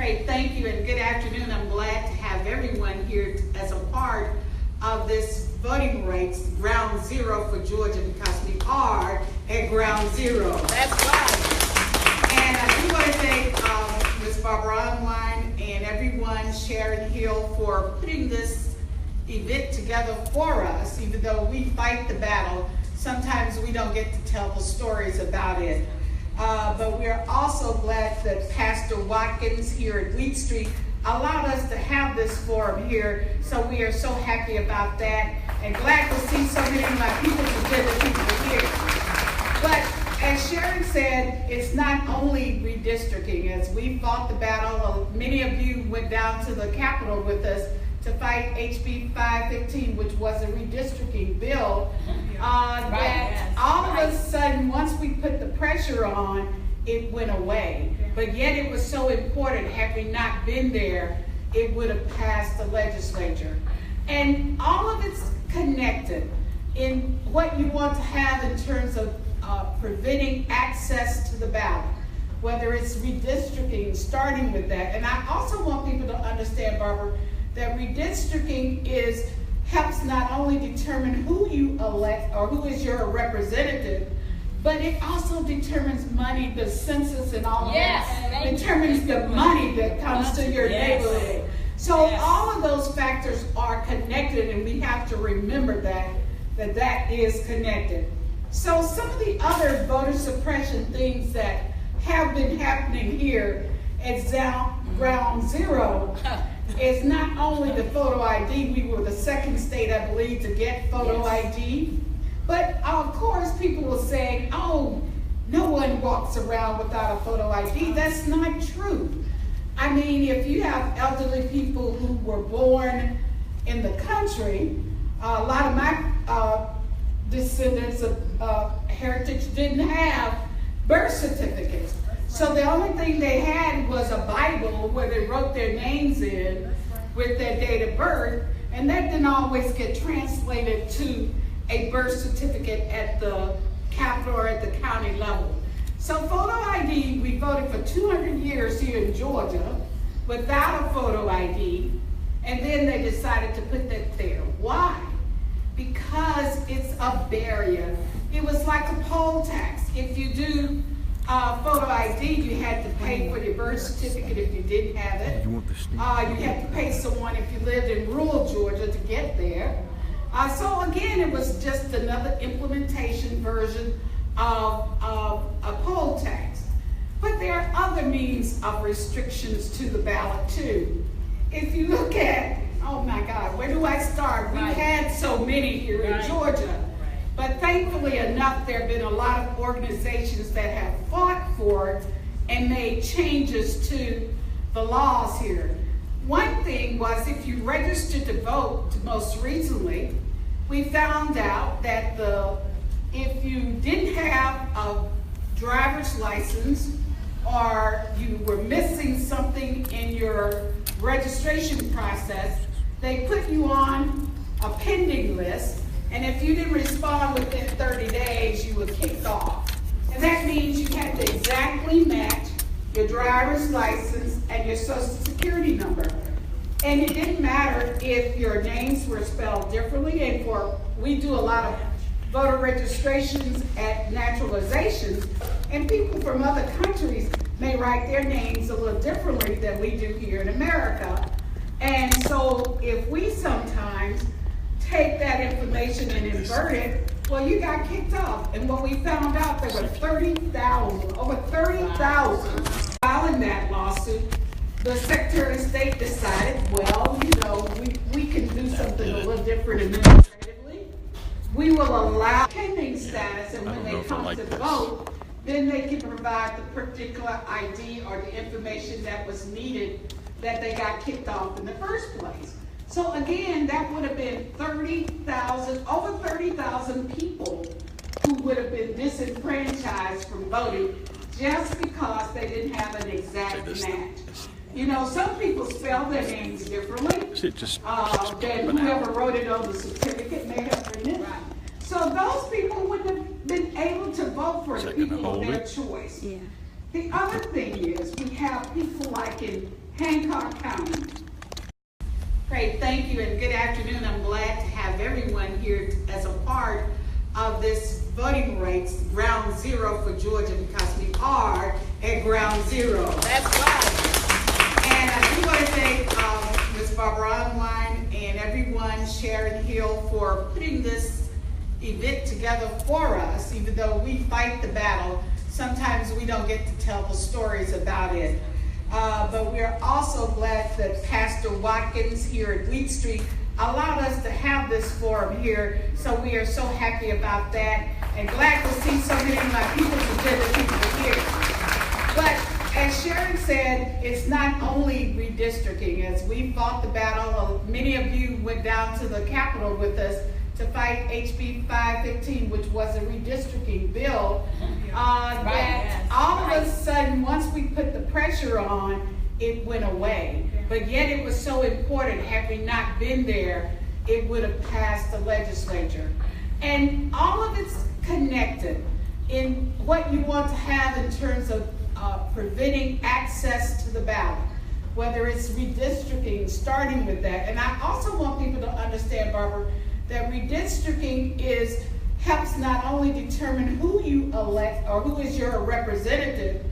Great, thank you, and good afternoon. I'm glad to have everyone here as a part of this voting race, ground zero for Georgia, because we are at ground zero. That's right. And I do want to thank Ms. Barbara Online and everyone, Sharon Hill, for putting this event together for us. Even though we fight the battle, sometimes we don't get to tell the stories about it. But we are also glad that Pastor Watkins here at Wheat Street allowed us to have this forum here. So we are so happy about that and glad to see so many of my people here. But as Sharon said, it's not only redistricting. As we fought the battle, many of you went down to the Capitol with us to fight HB 515, which was a redistricting bill. That all of a sudden, once we put the pressure on, it went away. But yet it was so important. Had we not been there, it would have passed the legislature. And all of it's connected in what you want to have in terms of preventing access to the ballot, whether it's redistricting, starting with that. And I also want people to understand, Barbara, that redistricting helps not only determine who you elect or who is your representative, but it also determines money, the census and all of that. Determines the money that comes to your neighborhood. So all of those factors are connected, and we have to remember that is connected. So some of the other voter suppression things that have been happening here at ground zero is not only the photo ID. We were the second state, I believe, to get photo ID. But of course, people will say, oh, no one walks around without a photo ID. That's not true. I mean, if you have elderly people who were born in the country, a lot of my descendants of heritage didn't have birth certificates. So the only thing they had was a Bible where they wrote their names in with their date of birth, and that didn't always get translated to a birth certificate at the capital or at the county level. So photo ID, we voted for 200 years here in Georgia without a photo ID, and then they decided to put that there. Why? Because it's a barrier. It was like a poll tax. If you do photo ID, you had to pay for your birth certificate if you didn't have it. You had to pay someone if you lived in rural Georgia to get there. So again, it was just another implementation version of a poll tax. But there are other means of restrictions to the ballot too. If you look at, oh my God, where do I start? We've had so many here in Georgia. But thankfully enough, there have been a lot of organizations that have fought for it and made changes to the laws here. One thing was, if you registered to vote most recently, we found out that if you didn't have a driver's license or you were missing something in your registration process, they put you on a pending list. And if you didn't respond within 30 days, you were kicked off. And that means you had to exactly match your driver's license and your social security number. And it didn't matter if your names were spelled differently. And we do a lot of voter registrations at naturalizations, and people from other countries may write their names a little differently than we do here in America. And so if we sometimes take that information and invert it, well, you got kicked off. And what we found out, there were over 30,000 filing that lawsuit. The Secretary of State decided, well, we can do something a little different administratively. We will allow pending status, and when they come to vote, then they can provide the particular ID or the information that was needed that they got kicked off in the first place. So again, that would have been over 30,000 people who would have been disenfranchised from voting just because they didn't have an exact match. Some people spell their names differently than whoever wrote it on the certificate may have written it. So those people wouldn't have been able to vote for the people of their choice. The other thing is, we have people like in Hancock County. Great, thank you and good afternoon. I'm glad to have everyone here as a part of this voting rights ground zero for Georgia, because we are at ground zero. That's right. And I do want to thank Ms. Barbara Online and everyone, Sharon Hill, for putting this event together for us. Even though we fight the battle, sometimes we don't get to tell the stories about it. But we're also glad that Pastor Watkins here at Wheat Street allowed us to have this forum here. So we are so happy about that and glad to see so many of my people, people here. But as Sharon said, it's not only redistricting. As we fought the battle, many of you went down to the Capitol with us to fight HB 515, which was a redistricting bill. That all of a sudden, once we put the pressure on, it went away. But yet it was so important. Had we not been there, it would have passed the legislature. And all of it's connected in what you want to have in terms of preventing access to the ballot, whether it's redistricting, starting with that. And I also want people to understand, Barbara, that redistricting helps not only determine who you elect or who is your representative,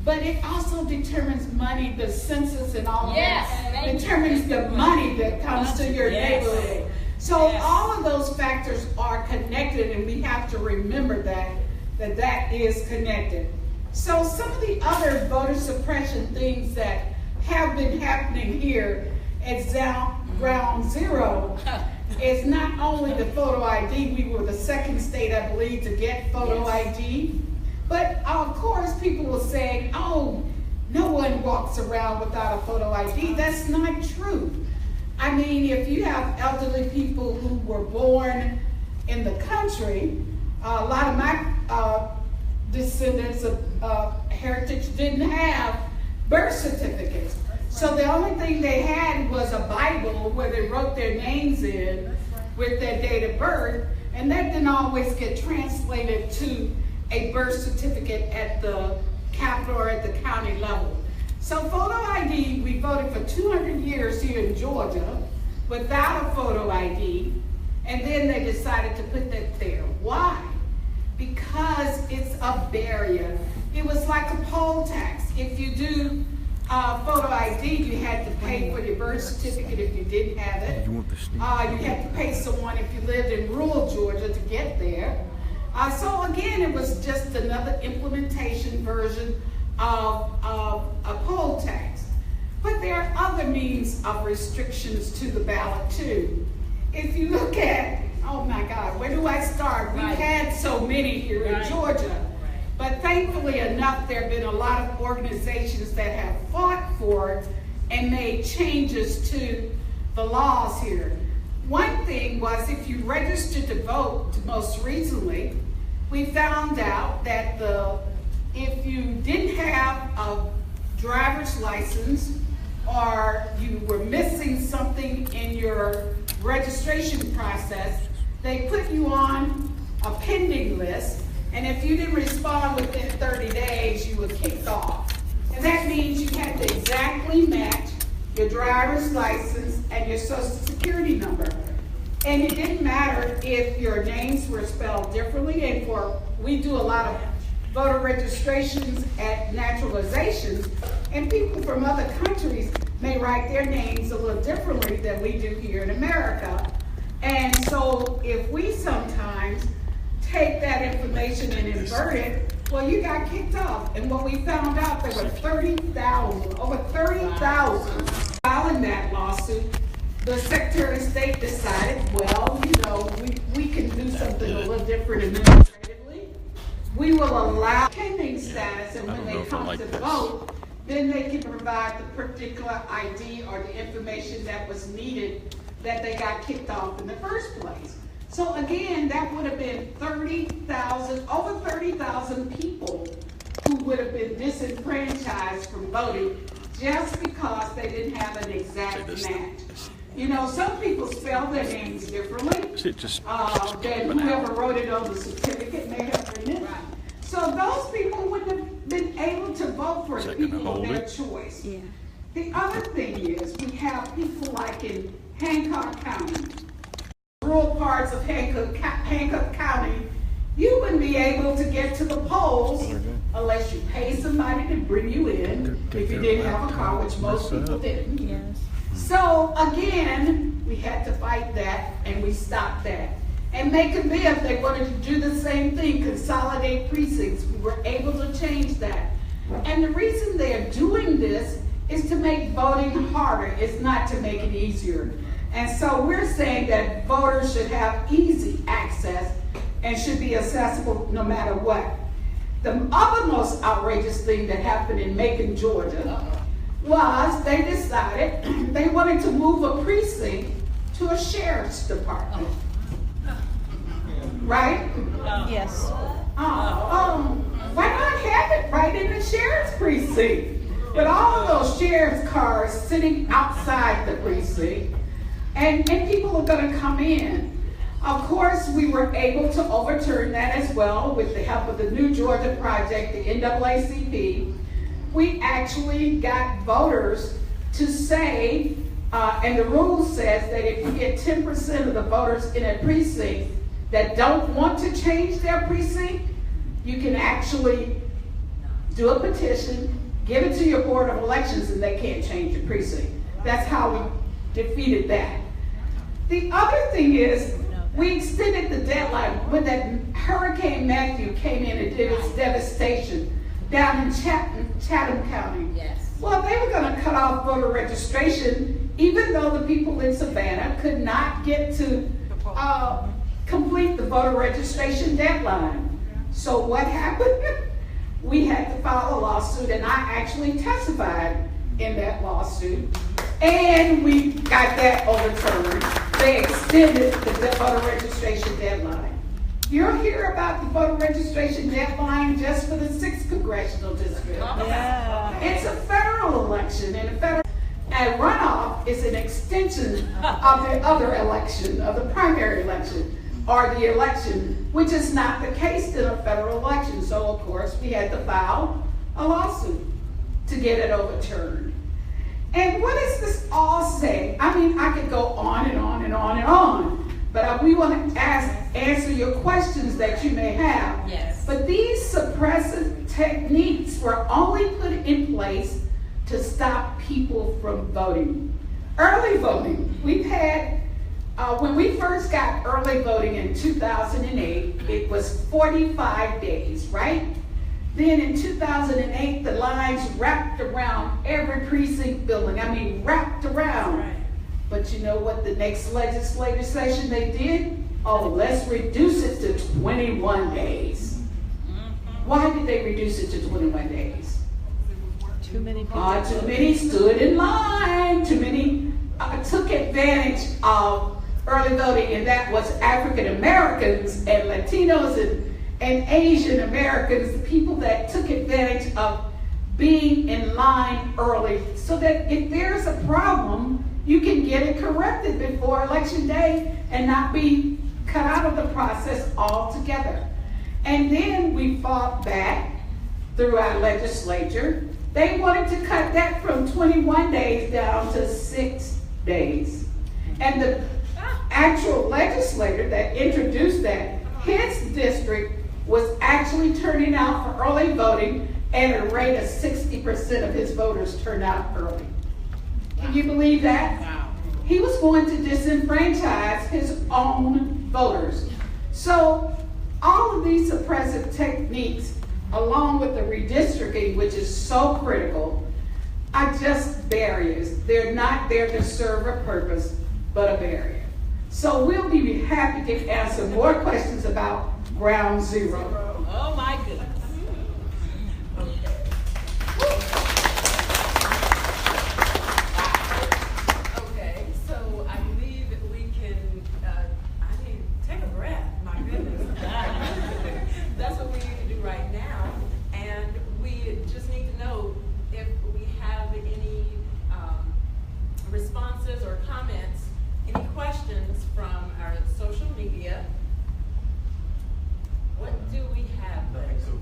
but it also determines money, the census and all of that, determines the money that comes to your neighborhood. So all of those factors are connected, and we have to remember that is connected. So some of the other voter suppression things that have been happening here at ground zero is not only the photo ID. We were the second state, I believe, to get photo ID. But of course, people were saying, oh, no one walks around without a photo ID. That's not true. I mean, if you have elderly people who were born in the country, a lot of my descendants of heritage didn't have birth certificates. So the only thing they had was a Bible where they wrote their names in with their date of birth, and that didn't always get translated to a birth certificate at the capital or at the county level. So photo ID, we voted for 200 years here in Georgia without a photo ID, and then they decided to put that there. Why? Because it's a barrier. It was like a poll tax. If you do photo ID, you had to pay for your birth certificate if you didn't have it. You had to pay someone if you lived in rural Georgia to get there. So again, it was just another implementation version of a poll tax. But there are other means of restrictions to the ballot too. If you look at, oh my God, where do I start? We've had so many here in Georgia. But thankfully enough, there have been a lot of organizations that have fought for it and made changes to the laws here. One thing was, if you registered to vote most recently, we found out that if you didn't have a driver's license or you were missing something in your registration process, they put you on a pending list. And if you didn't respond within 30 days, you were kicked off. And that means you had to exactly match your driver's license and your social security number. And it didn't matter if your names were spelled differently. And we do a lot of voter registrations at naturalizations, and people from other countries may write their names a little differently than we do here in America. And so if we sometimes take that information and invert it, well, you got kicked off. And what we found out, there were 30,000, over 30,000 filing that lawsuit. The Secretary of State decided, well, you know, we can do something a little different administratively. We will allow pending status, and when they come to vote, then they can provide the particular ID or the information that was needed that they got kicked off in the first place. So again, that would have been 30,000, over 30,000 people who would have been disenfranchised from voting just because they didn't have an exact match. You know, some people spell their names differently than whoever wrote it on the certificate may have written it. So those people wouldn't have been able to vote for the people of their choice. The other thing is we have people like in Hancock County, rural parts of Hancock County, you wouldn't be able to get to the polls unless you pay somebody to bring you in if you didn't have a car, which most people didn't. Yes. So again, we had to fight that and we stopped that. And Macon Bibb, they wanted to do the same thing, consolidate precincts. We were able to change that. And the reason they're doing this is to make voting harder. It's not to make it easier. And so we're saying that voters should have easy access and should be accessible no matter what. The other most outrageous thing that happened in Macon, Georgia, was they decided they wanted to move a precinct to a sheriff's department. Right? Yes. Why not have it right in the sheriff's precinct? With all of those sheriff's cars sitting outside the precinct, and people are going to come in. Of course, we were able to overturn that as well with the help of the New Georgia Project, the NAACP. We actually got voters to say, and the rule says that if you get 10% of the voters in a precinct that don't want to change their precinct, you can actually do a petition, give it to your Board of Elections, and they can't change your precinct. That's how we defeated that. The other thing is, we extended the deadline when that Hurricane Matthew came in and did its devastation down in Chatham County. Yes. Well, they were going to cut off voter registration, even though the people in Savannah could not get to complete the voter registration deadline. So what happened? We had to file a lawsuit, and I actually testified in that lawsuit, and we got that overturned. They extended the voter registration deadline. You'll hear about the voter registration deadline just for the 6th Congressional District. Yeah. It's a federal election, and a runoff is an extension of the other election, of the primary election, or the election, which is not the case in a federal election. So, of course, we had to file a lawsuit to get it overturned. And what does this all say? I mean, I could go on and on and on and on, but we want to answer your questions that you may have. Yes. But these suppressive techniques were only put in place to stop people from voting. Early voting, we've had, when we first got early voting in 2008, it was 45 days, right? Then in 2008, the lines wrapped around every precinct building. I mean, wrapped around. Right. But you know what the next legislative session they did? Oh, let's reduce it to 21 days. Why did they reduce it to 21 days? Too many people. Too many stood in line. Too many took advantage of early voting, and that was African Americans and Latinos and Asian Americans, the people that took advantage of being in line early, so that if there's a problem, you can get it corrected before Election Day and not be cut out of the process altogether. And then we fought back through our legislature. They wanted to cut that from 21 days down to 6 days. And the actual legislator that introduced that, his district was actually turning out for early voting at a rate of 60% of his voters turned out early. Can you believe that? Wow. He was going to disenfranchise his own voters. So all of these suppressive techniques, along with the redistricting, which is so critical, are just barriers. They're not there to serve a purpose, but a barrier. So we'll be happy to answer more questions about Ground Zero. Oh my goodness. Okay, so I believe that we can, I need to take a breath, my goodness. That's what we need to do right now. And we just need to know if we have any responses or comments, any questions from our social media. What do we have? Nothing so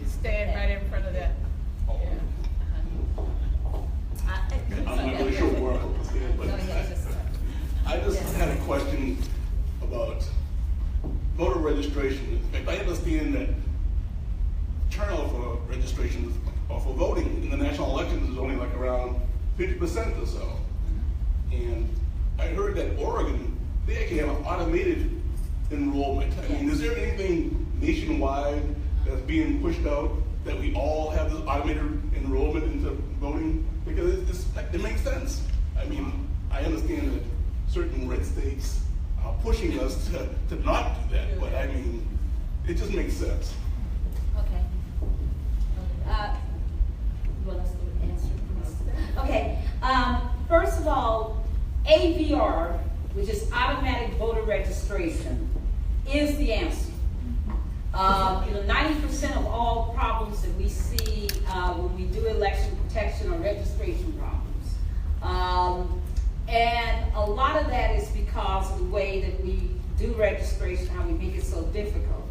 You stand right in front of that. I'm not really sure where I was going, but I just had a question about voter registration. In fact, I understand that turnout for registration or for voting in the national elections is only like around 50% or so. And I heard that Oregon, they actually have an automated enrollment. I mean, is there anything nationwide that's being pushed out that we all have this automated enrollment into voting? Because it makes sense. I mean, I understand that certain red states are pushing us to not do that, but I mean, it just makes sense. Okay. You want us to answer this? Okay. First of all, AVR, which is automatic voter registration, is the answer. 90% of all problems that we see when we do election protection are registration problems. And a lot of that is because of the way that we do registration, how we make it so difficult.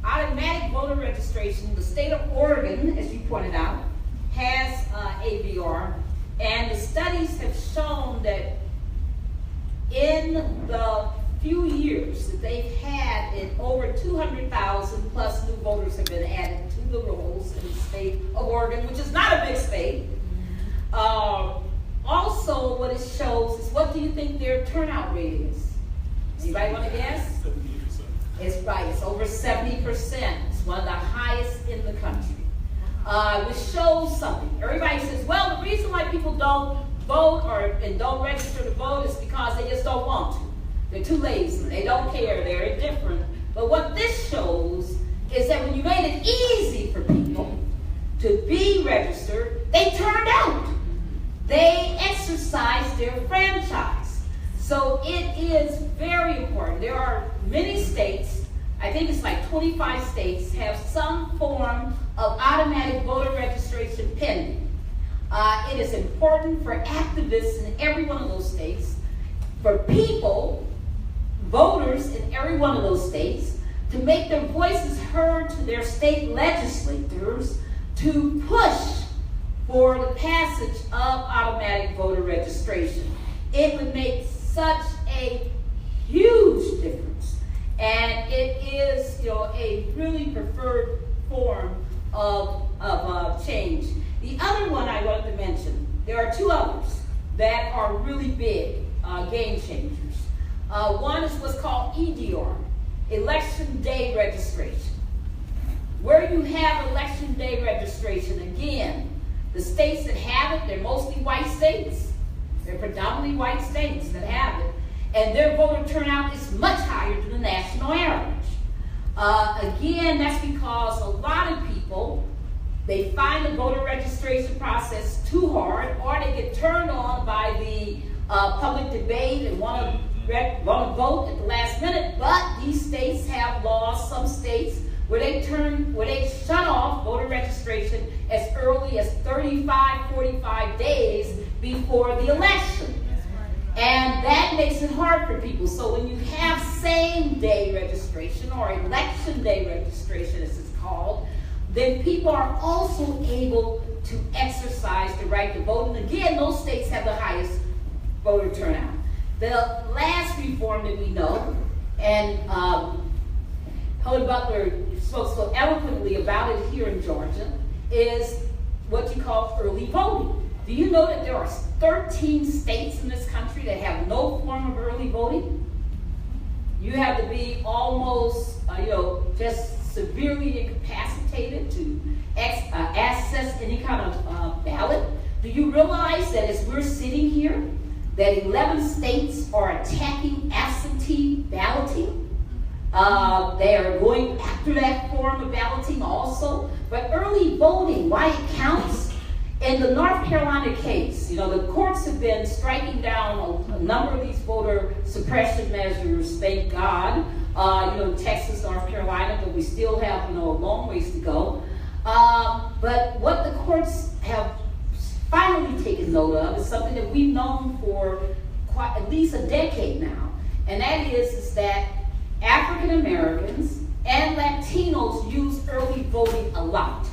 Automatic voter registration, the state of Oregon, as you pointed out, has AVR, and the studies have shown that in the few years that they've had it, over 200,000 plus new voters have been added to the rolls in the state of Oregon, which is not a big state. Also, what it shows is, what do you think their turnout rate is? Anybody want to guess? 70%. It's right, it's over 70%. It's one of the highest in the country. Which shows something. Everybody says, well, the reason why people don't vote and don't register to vote is because they just don't want to. They're too lazy. They don't care. They're indifferent. But what this shows is that when you made it easy for people to be registered, they turned out. They exercised their franchise. So it is very important. There are many states, I think it's like 25 states, have some form of automatic voter registration pending. It is important for activists in every one of those states, for people, voters in every one of those states, to make their voices heard to their state legislators to push for the passage of automatic voter registration. It would make such a huge difference, and it is, a really preferred form of change. The other one I wanted to mention, there are two others that are really big game changers. One is what's called EDR, Election Day Registration. Where you have Election Day registration, again, the states that have it, they're mostly white states. They're predominantly white states that have it. And their voter turnout is much higher than the national average. Again, that's because a lot of people, they find the voter registration process too hard, or they get turned on by the public debate and want to vote at the last minute. But these states have laws, some states, where they shut off voter registration as early as 35, 45 days before the election. And that makes it hard for people. So when you have same-day registration, or election day registration as it's called, then people are also able to exercise the right to vote. And again, those states have the highest voter turnout. The last reform that we know, and Helen Butler spoke so eloquently about it here in Georgia, is what you call early voting. Do you know that there are 13 states in this country that have no form of early voting? You have to be almost, just severely incapacitated to access any kind of ballot. Do you realize that as we're sitting here, that 11 states are attacking absentee balloting? They are going after that form of balloting also. But early voting, why it counts? In the North Carolina case, the courts have been striking down a number of these voter suppression measures, thank God. Texas, North Carolina, but we still have, a long ways to go. But what the courts have finally taken note of is something that we've known for at least a decade now. And that is that African Americans and Latinos use early voting a lot.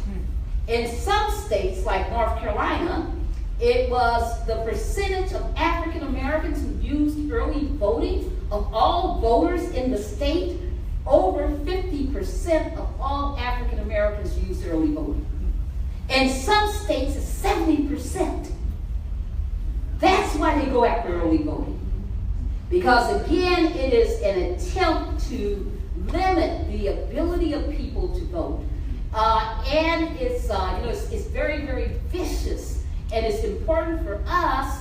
In some states, like North Carolina, it was the percentage of African Americans who used early voting of all voters in the state. Over 50% of all African Americans used early voting. In some states, it's 70%. That's why they go after early voting. Because again, it is an attempt to limit the ability of people to vote. And it's very, very vicious. And it's important for us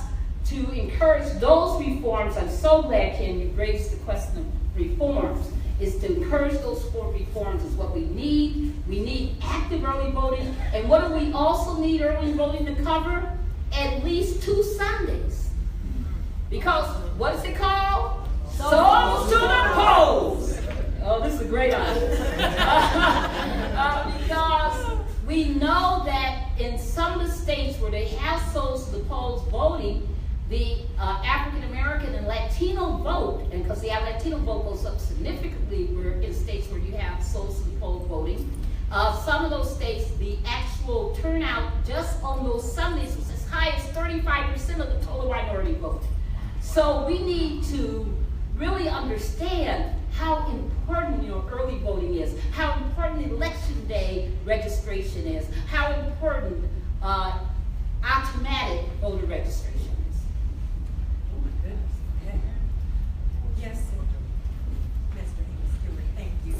to encourage those reforms. I'm so glad, Ken, you raised the question of reforms. Is to encourage those reforms is what we need. We need active early voting. And what do we also need early voting to cover? At least 2 Sundays. Because what is it called? Souls to the polls. Oh, this is a great idea. Because we know that in some of the states where they have souls to the polls voting, the African American and Latino vote, and because the Latino vote goes up significantly in states where you have souls to the poll voting, some of those states, the actual turnout just on those Sundays was as high as 35% of the total minority vote. So we need to really understand how important early voting is, how important election day registration is, how important automatic voter registration is. Yes, Mr. Stewart, thank you.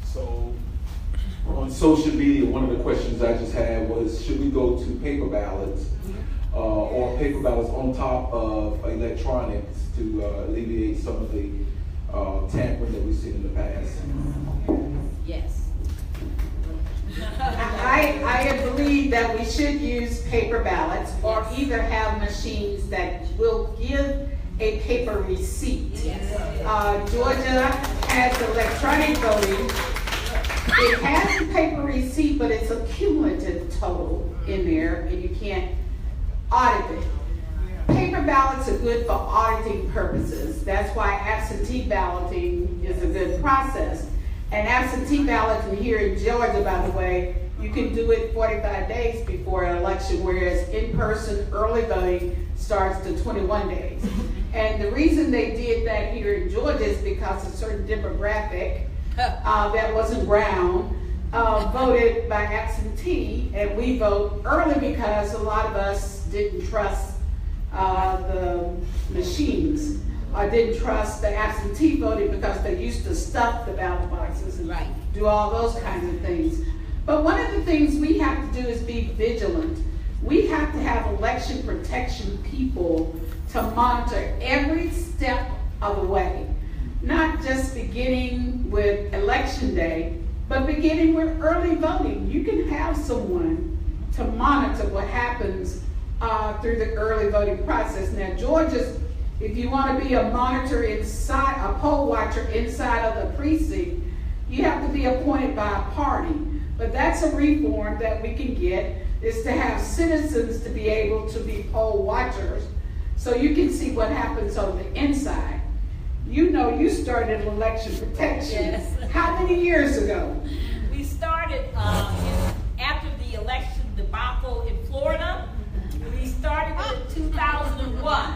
So on social media, one of the questions I just had was, should we go to paper ballots or paper ballots on top of electronics to alleviate some of the tampering that we've seen in the past? Yes. I believe that we should use paper ballots or either have machines that will give a paper receipt. Georgia has electronic voting. It has a paper receipt, but it's a cumulative total in there, and you can't audit it. Paper ballots are good for auditing purposes. That's why absentee balloting is a good process. And absentee balloting here in Georgia, by the way, you can do it 45 days before an election, whereas in-person early voting starts to 21 days. And the reason they did that here in Georgia is because a certain demographic that wasn't brown voted by absentee, and we vote early because a lot of us didn't trust the machines. I didn't trust the absentee voting because they used to stuff the ballot boxes and do all those kinds of things. But one of the things we have to do is be vigilant. We have to have election protection people to monitor every step of the way. Not just beginning with election day, but beginning with early voting. You can have someone to monitor what happens through the early voting process. Now, Georgia's, if you want to be a monitor inside, a poll watcher inside of the precinct, you have to be appointed by a party. But that's a reform that we can get, is to have citizens to be able to be poll watchers so you can see what happens on the inside. You know, you started election protection. Yes. How many years ago? We started after the election debacle in Florida. We started in 2001,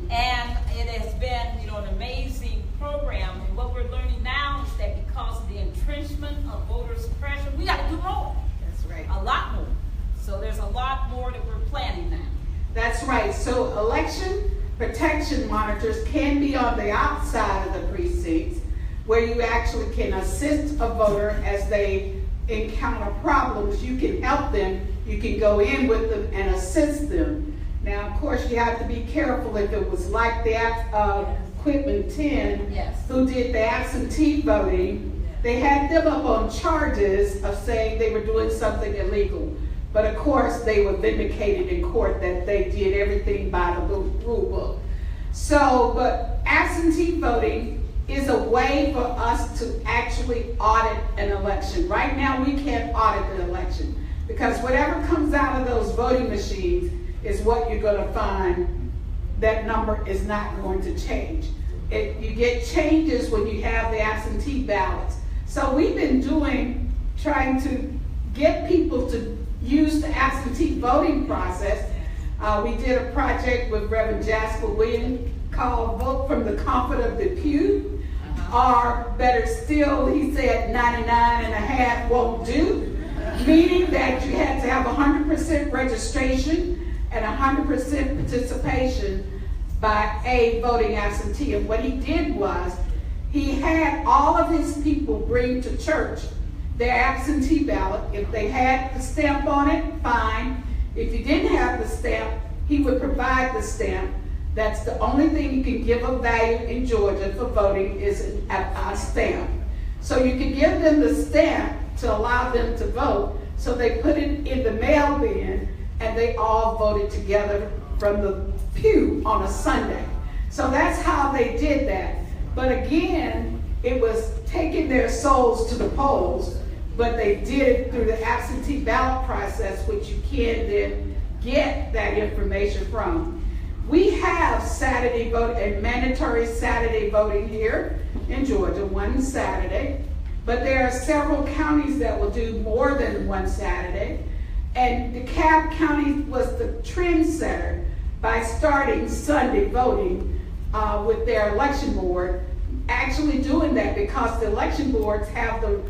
and it has been, an amazing program. And what we're learning now is that because of the entrenchment of voter suppression, we got to do more. That's right. A lot more. So there's a lot more that we're planning now. That's right. So election protection monitors can be on the outside of the precincts where you actually can assist a voter as they encounter problems. You can help them. You can go in with them and assist them. Now, of course, you have to be careful if it was like the Quitman 10 who did the absentee voting. They had them up on charges of saying they were doing something illegal. But of course, they were vindicated in court that they did everything by the rule book. So, but absentee voting is a way for us to actually audit an election. Right now, we can't audit an election because whatever comes out of those voting machines is what you're going to find. That number is not going to change. You get changes when you have the absentee ballots. So we've been trying to get people to use the absentee voting process. We did a project with Reverend Jasper Williams called Vote from the Comfort of the Pew, or better still, he said 99.5 won't do, meaning that you had to have 100% registration and 100% participation by a voting absentee. And what he did was, he had all of his people bring to church their absentee ballot. If they had the stamp on it, fine. If you didn't have the stamp, he would provide the stamp. That's the only thing you can give of value in Georgia for voting is a stamp. So you can give them the stamp to allow them to vote. So they put it in the mail bin and they all voted together from the pew on a Sunday. So that's how they did that. But again, it was taking their souls to the polls, but they did it through the absentee ballot process, which you can then get that information from. We have Saturday vote and mandatory Saturday voting here in Georgia, one Saturday, but there are several counties that will do more than one Saturday. And DeKalb County was the trendsetter by starting Sunday voting with their election board, actually doing that because the election boards have the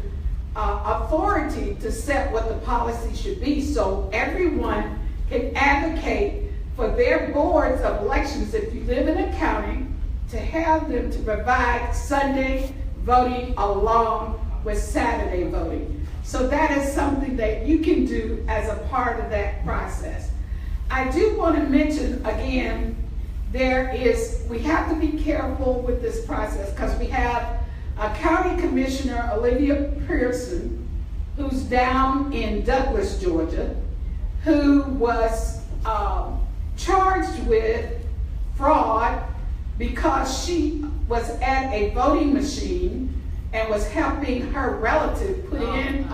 authority to set what the policy should be, so everyone can advocate for their boards of elections, if you live in a county, to have them to provide Sunday voting along with Saturday voting. So that is something that you can do as a part of that process. I do want to mention again, we have to be careful with this process because we have a county commissioner, Olivia Pearson, who's down in Douglas, Georgia, who was charged with fraud because she was at a voting machine and was helping her relative put in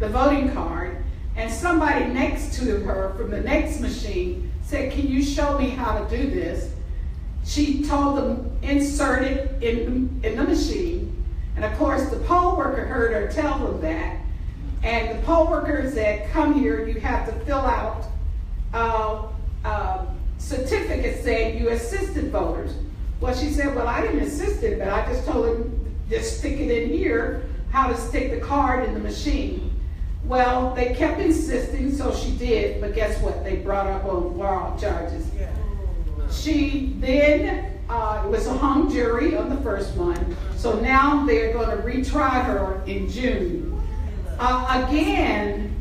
the voting card, and somebody next to her from the next machine said, "Can you show me how to do this?" She told them, insert it in the machine, and of course the poll worker heard her tell them that, and the poll worker said, "Come here, you have to fill out certificate saying you assisted voters." Well, she said, "Well, I didn't assist it, but I just told him just stick it in here, how to stick the card in the machine." Well, they kept insisting, so she did, but guess what? They brought her up on fraud charges. Yeah. She then, it was a hung jury on the first one, so now they're going to retry her in June. Again,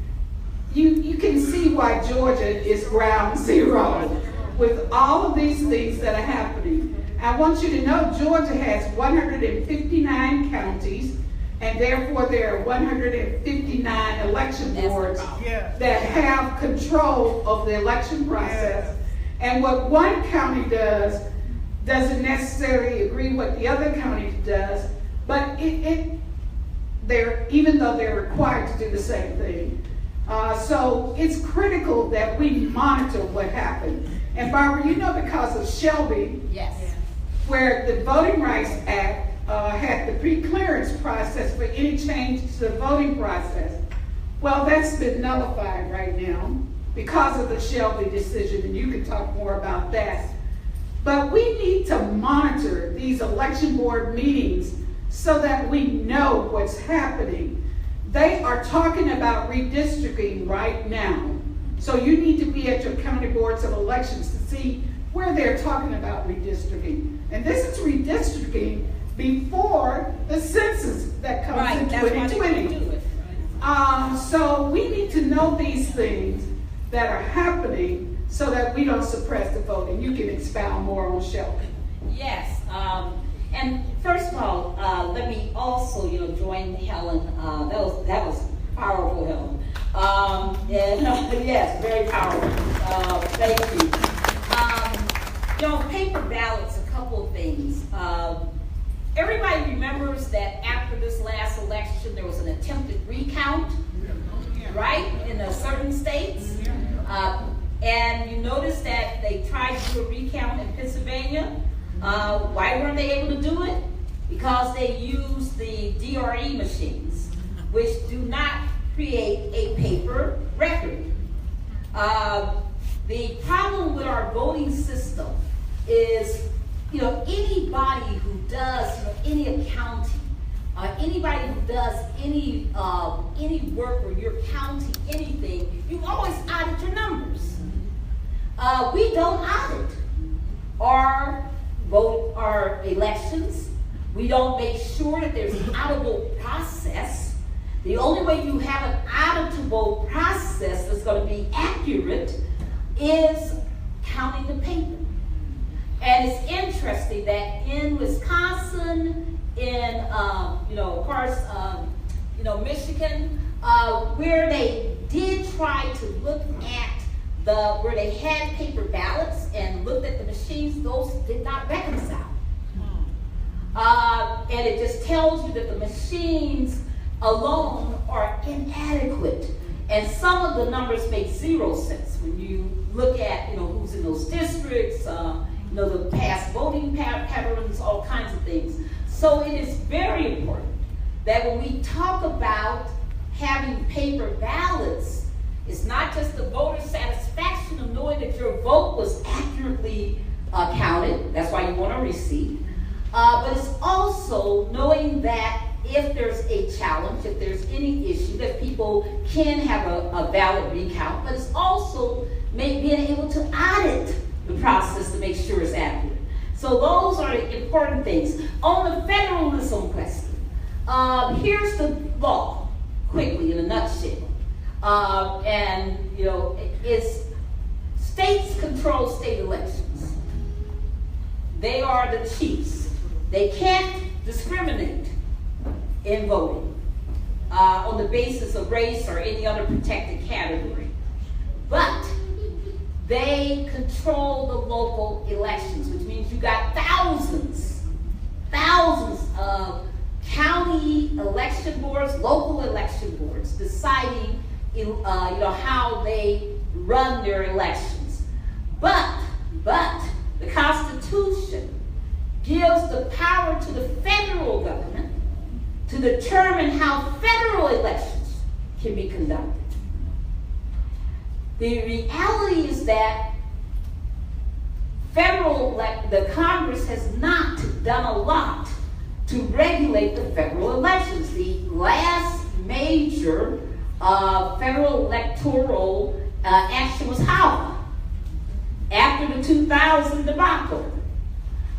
you can see why Georgia is ground zero with all of these things that are happening. I want you to know Georgia has 159 counties, and therefore there are 159 election boards that have control of the election process. And what one county doesn't necessarily agree with what the other county does, but even though they're required to do the same thing. So it's critical that we monitor what happened. And Barbara, you know, because of Shelby, Yes. where the Voting Rights Act had the pre-clearance process for any change to the voting process. Well, that's been nullified right now because of the Shelby decision, and you can talk more about that. But we need to monitor these election board meetings so that we know what's happening. They are talking about redistricting right now. So you need to be at your county boards of elections to see where they're talking about redistricting. And this is redistricting before the census that comes in 2020. So we need to know these things that are happening so that we don't suppress the vote. And you can expound more on Shelby. Yes. And first of all, let me also, join Helen. That was powerful, Helen. Yes, very powerful. Thank you. Paper ballots, a couple of things. Everybody remembers that after this last election, there was an attempted recount, right, in certain states. And you notice that they tried to do a recount in Pennsylvania. Why weren't they able to do it? Because they used the DRE machines, which do not create a paper record. The problem with our voting system is, anybody who does any accounting, anybody who does any work or you're counting anything, you always audit your numbers. We don't audit our elections. We don't make sure that there's an auditable process. The only way you have an auditable process that's going to be accurate is counting the paper. And it's interesting that in Wisconsin, in of course, Michigan, where they did try to look at where they had paper ballots and looked at the machines, those did not reconcile. And it just tells you that the machines alone are inadequate. And some of the numbers make zero sense when you look at, who's in those districts, the past voting patterns, all kinds of things. So it is very important that when we talk about having paper ballots, it's not just the voter satisfaction of knowing that your vote was accurately counted. That's why you want a receipt. But it's also knowing that if there's a challenge, if there's any issue, that people can have a valid recount. But it's also being able to audit the process to make sure it's accurate. So those are the important things. On the federalism question, here's the law, quickly in a nutshell. It's states control state elections. They are the chiefs. They can't discriminate in voting on the basis of race or any other protected category. But they control the local elections, which means you got thousands of county election boards, local election boards deciding how they run their elections. But the Constitution gives the power to the federal government to determine how federal elections can be conducted. The reality is that the Congress has not done a lot to regulate the federal elections. The last major federal electoral action was HAWA after the 2000 debacle.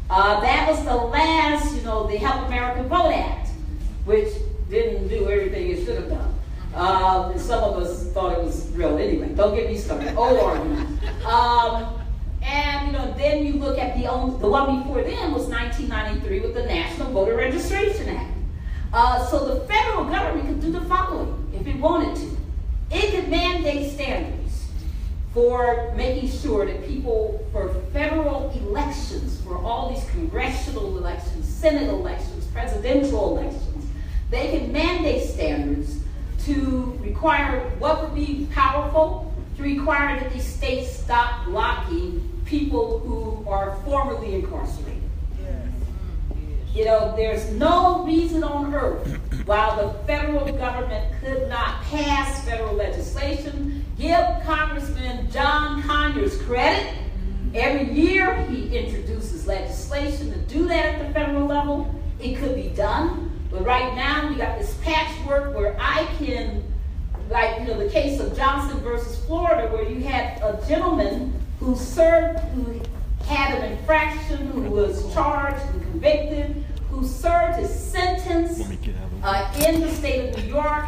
That was the last, the Help America Vote Act, which didn't do everything it should have done. And some of us thought it was real. Anyway, don't get me started. Old argument. Then you look at the one before then was 1993 with the National Voter Registration Act. So the federal government could do the following if it wanted to. It could mandate standards for making sure that people, for federal elections, for all these congressional elections, Senate elections, presidential elections, they could mandate standards to require what would be powerful, to require that these states stop blocking people who are formerly incarcerated. There's no reason on earth why the federal government could not pass federal legislation. Give Congressman John Conyers credit. Every year he introduces legislation to do that at the federal level. It could be done. But right now we got this patchwork where I can, the case of Johnson versus Florida, where you had a gentleman who had an infraction, who was charged and convicted, who served his sentence in the state of New York,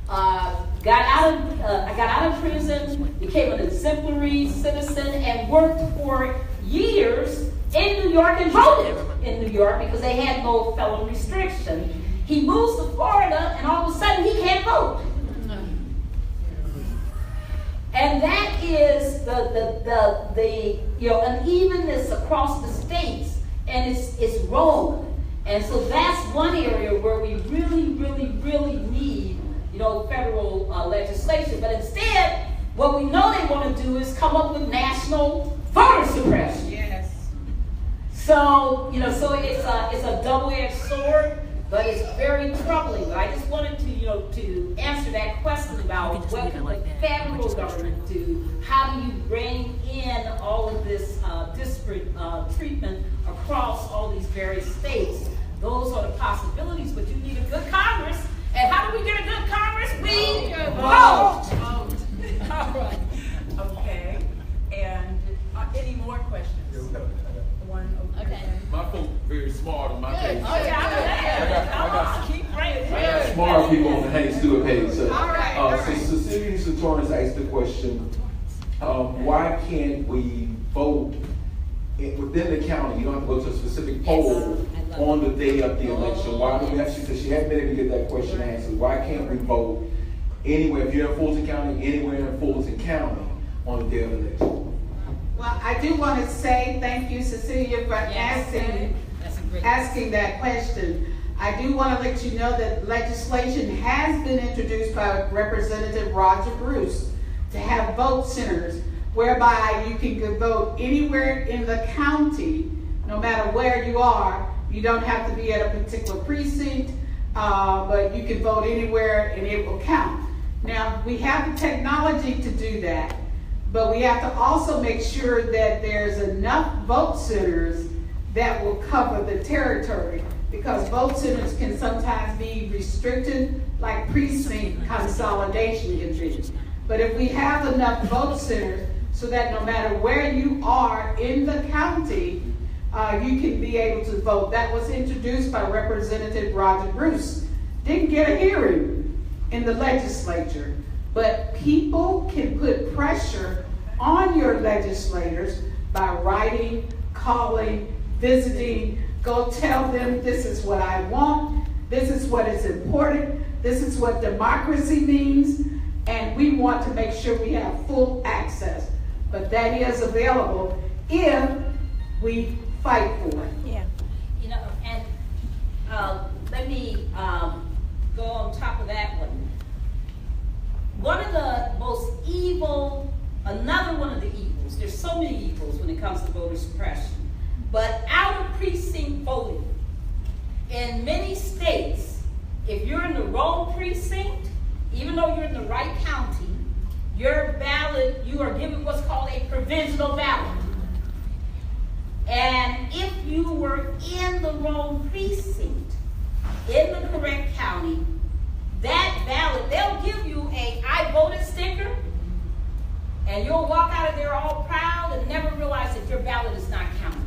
got out of prison, became an exemplary citizen, and worked for years in New York and voted in New York because they had no felon restriction. He moves to Florida, and all of a sudden he can't vote. And that is the unevenness across the states, and it's wrong. And so that's one area where we really, really, really need federal legislation. But instead, what we know they want to do is come up with national voter suppression. Yes. So so it's a double-edged sword, but it's very troubling. But I just wanted to to answer that question about what can the federal government do, how do you bring in all of this disparate treatment across all these various states? Those are the possibilities, but you need a good Congress. And how do we get a good Congress? We vote. All right. Okay. And any more questions? One. Okay. My folk very smart on my page. Keep bringing Smart people on the Hank Stewart page. So, All right. so Cecilia Santoris asked the question, why can't we vote within the county? You don't have to go to a specific poll on the day of the election. Why do we have, she said she hadn't been able to get that question answered. Why can't we vote anywhere, if you're in Fulton County, anywhere in Fulton County on the day of the election? Well, I do want to say thank you, Cecilia, for asking that question. I do want to let you know that legislation has been introduced by Representative Roger Bruce to have vote centers whereby you can vote anywhere in the county, no matter where you are. You don't have to be at a particular precinct, but you can vote anywhere and it will count. Now, we have the technology to do that, but we have to also make sure that there's enough vote centers that will cover the territory, because vote centers can sometimes be restricted, like precinct consolidation can be. But if we have enough vote centers so that no matter where you are in the county, you can be able to vote. That was introduced by Representative Roger Bruce. Didn't get a hearing in the legislature, but people can put pressure on your legislators by writing, calling, visiting. Go tell them, this is what I want, this is what is important, this is what democracy means, and we want to make sure we have full access. But that is available if we fight for it. Yeah. And let me go on top of that one. One of the most evil, another one of the evils, there's so many evils when it comes to voter suppression, but out of precinct voting, in many states, if you're in the wrong precinct, even though you're in the right county, your ballot, you are given what's called a provisional ballot. And if you were in the wrong precinct, in the correct county, that ballot, they'll give you a I voted sticker, and you'll walk out of there all proud and never realize that your ballot is not counted.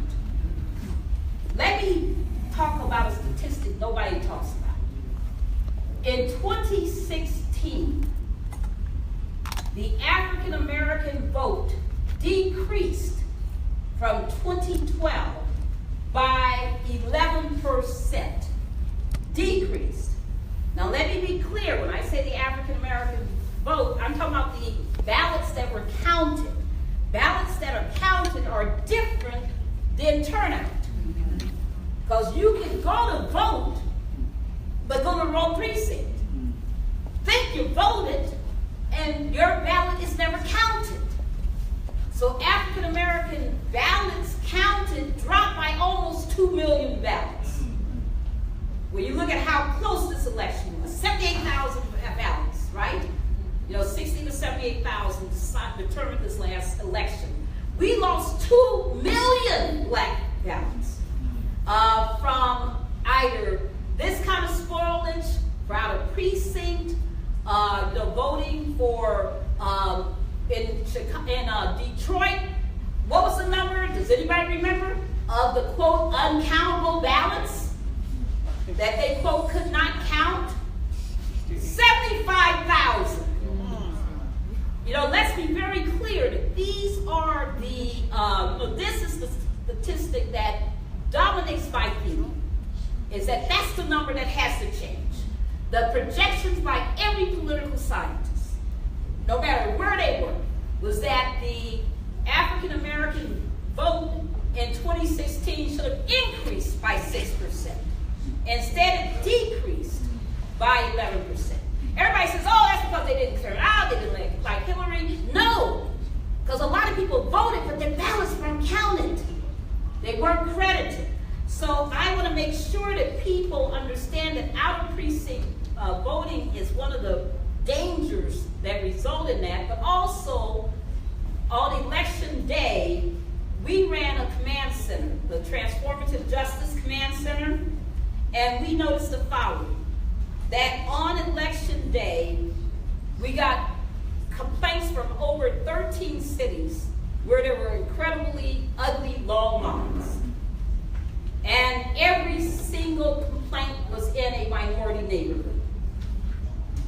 Let me talk about a statistic nobody talks about. In 2016, the African American vote decreased from 2012 by 11%. Decreased. Now let me be clear, when I say the African American vote, I'm talking about the ballots that were counted. Ballots that are counted are different than turnout. Because you can go to vote, but go to the wrong precinct. Think you voted, and your ballot is never counted. So African American ballots counted dropped by almost 2 million ballots. When you look at how close this election was, 78,000 ballots, right? 60 to 78,000 determined this last election. We lost 2 million black ballots from either this kind of spoilage, for out of precinct, voting for in Detroit. What was the number? Does anybody remember? Of the quote uncountable ballots that they quote could not count? 75,000. Let's be very clear that these are the, this is the statistic that dominates my thinking, is that that's the number that has to change. The projections by every political scientist, no matter where they were, was that the African American vote in 2016 should have increased by 6%. Instead, it decreased by 11%. Everybody says, oh, that's because they didn't turn out, they didn't like Hillary. No, because a lot of people voted, but their ballots weren't counted. They weren't credited. So I want to make sure that people understand that out of precinct voting is one of the dangers that result in that, but also on election day, we ran a command center, the Transformative Justice Command Center, and we noticed the following, that on election day, we got complaints from over 13 cities where there were incredibly ugly long lines. And every single complaint was in a minority neighborhood,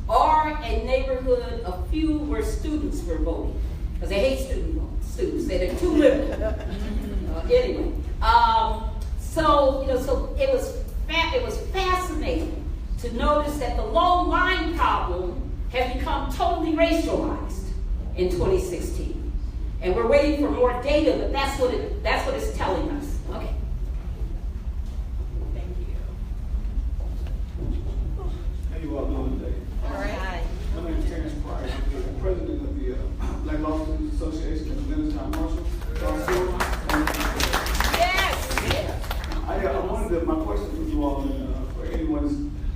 or a neighborhood, a few where students were voting, because they hate students, they're too liberal. Anyway, so it was fascinating to notice that the long line problem has become totally racialized in 2016, and we're waiting for more data, but that's what it's telling us. Okay. Thank you. How you all doing today? All right. My name is Terrence Price, I'm the president of the Black Law Students Association of Leonardtown Marshall. Yes. I wanted my question for you all and for anyone is,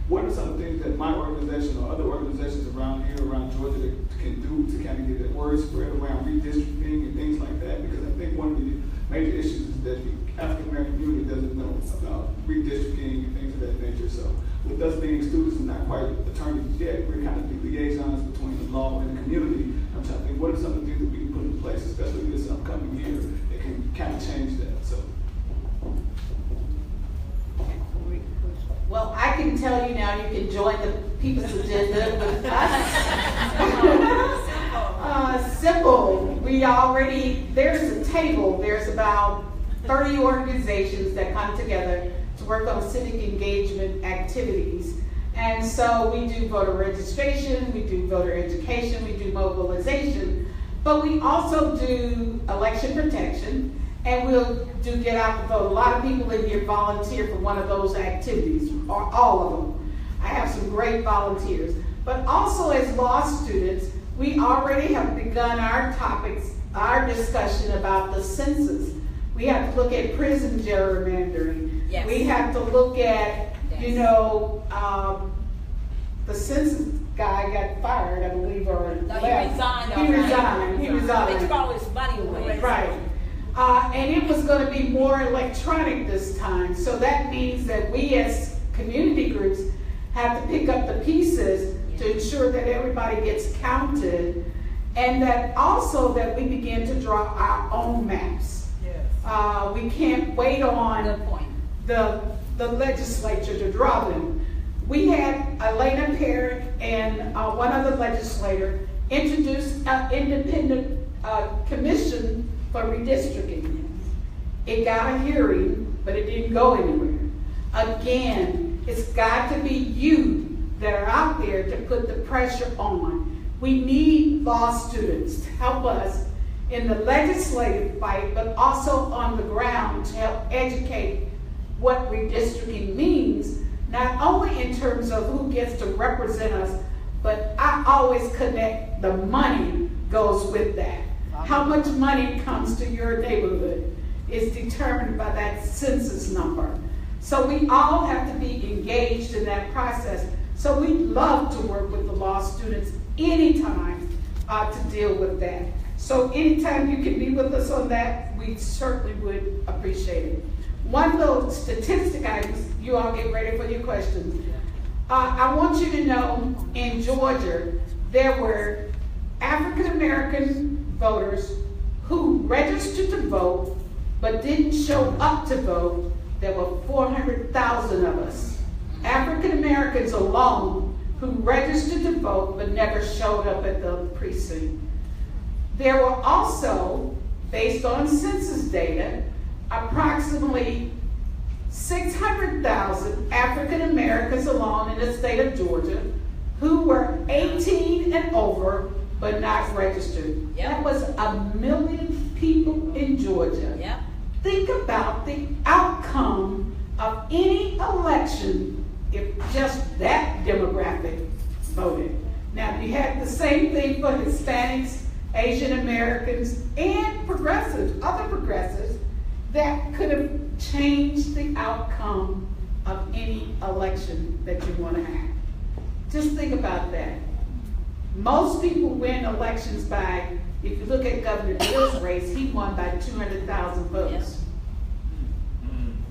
what are some things that my organization or other organizations around here, around Georgia, that can do to kind of get that word spread around redistricting and things like that? Because I think one of the major issues is that the African American community doesn't know about redistricting and things of that nature. So with us being students and not quite attorneys yet, we're kind of the liaisons between the law and the community. I'm trying to think, what are some of the things that we can put in place, especially this upcoming year, that can kind of change that? So. Well, I can tell you now, you can join the People's Agenda with us. Simple. There's a table, there's about 30 organizations that come together to work on civic engagement activities. And so we do voter registration, we do voter education, we do mobilization, but we also do election protection, and we'll do get out the vote. A lot of people in here volunteer for one of those activities, or all of them. I have some great volunteers. But also as law students, we already have begun our discussion about the census. We have to look at prison gerrymandering. Yes. We have to look at, Yes. The census guy got fired, I believe, or No, he left. resigned. He resigned. He resigned. They took all his money away. Right. And it was going to be more electronic this time. So that means that we as community groups have to pick up the pieces to ensure that everybody gets counted, and that also that we begin to draw our own maps. Yes. We can't wait on Good point. the legislature to draw them. We had Elena Parrott and one other legislator introduce an independent commission for redistricting. It got a hearing, but it didn't go anywhere. Again, it's got to be you that are out there to put the pressure on. We need law students to help us in the legislative fight, but also on the ground to help educate what redistricting means, not only in terms of who gets to represent us, but I always connect the money goes with that. How much money comes to your neighborhood is determined by that census number. So we all have to be engaged in that process. So we love to work with the law students anytime to deal with that. So anytime you can be with us on that, we certainly would appreciate it. One little statistic, you all get ready for your questions. I want you to know in Georgia, there were African American voters who registered to vote but didn't show up to vote. There were 400,000 of us, African Americans alone, who registered to vote but never showed up at the precinct. There were also, based on census data, approximately 600,000 African Americans alone in the state of Georgia who were 18 and over but not registered. Yep. That was 1 million people in Georgia. Yep. Think about the outcome of any election if just that demographic voted. Now, you had the same thing for Hispanics, Asian Americans, and progressives, other progressives, that could have changed the outcome of any election that you want to have. Just think about that. Most people win elections by, if you look at Governor Bill's race, he won by 200,000 votes.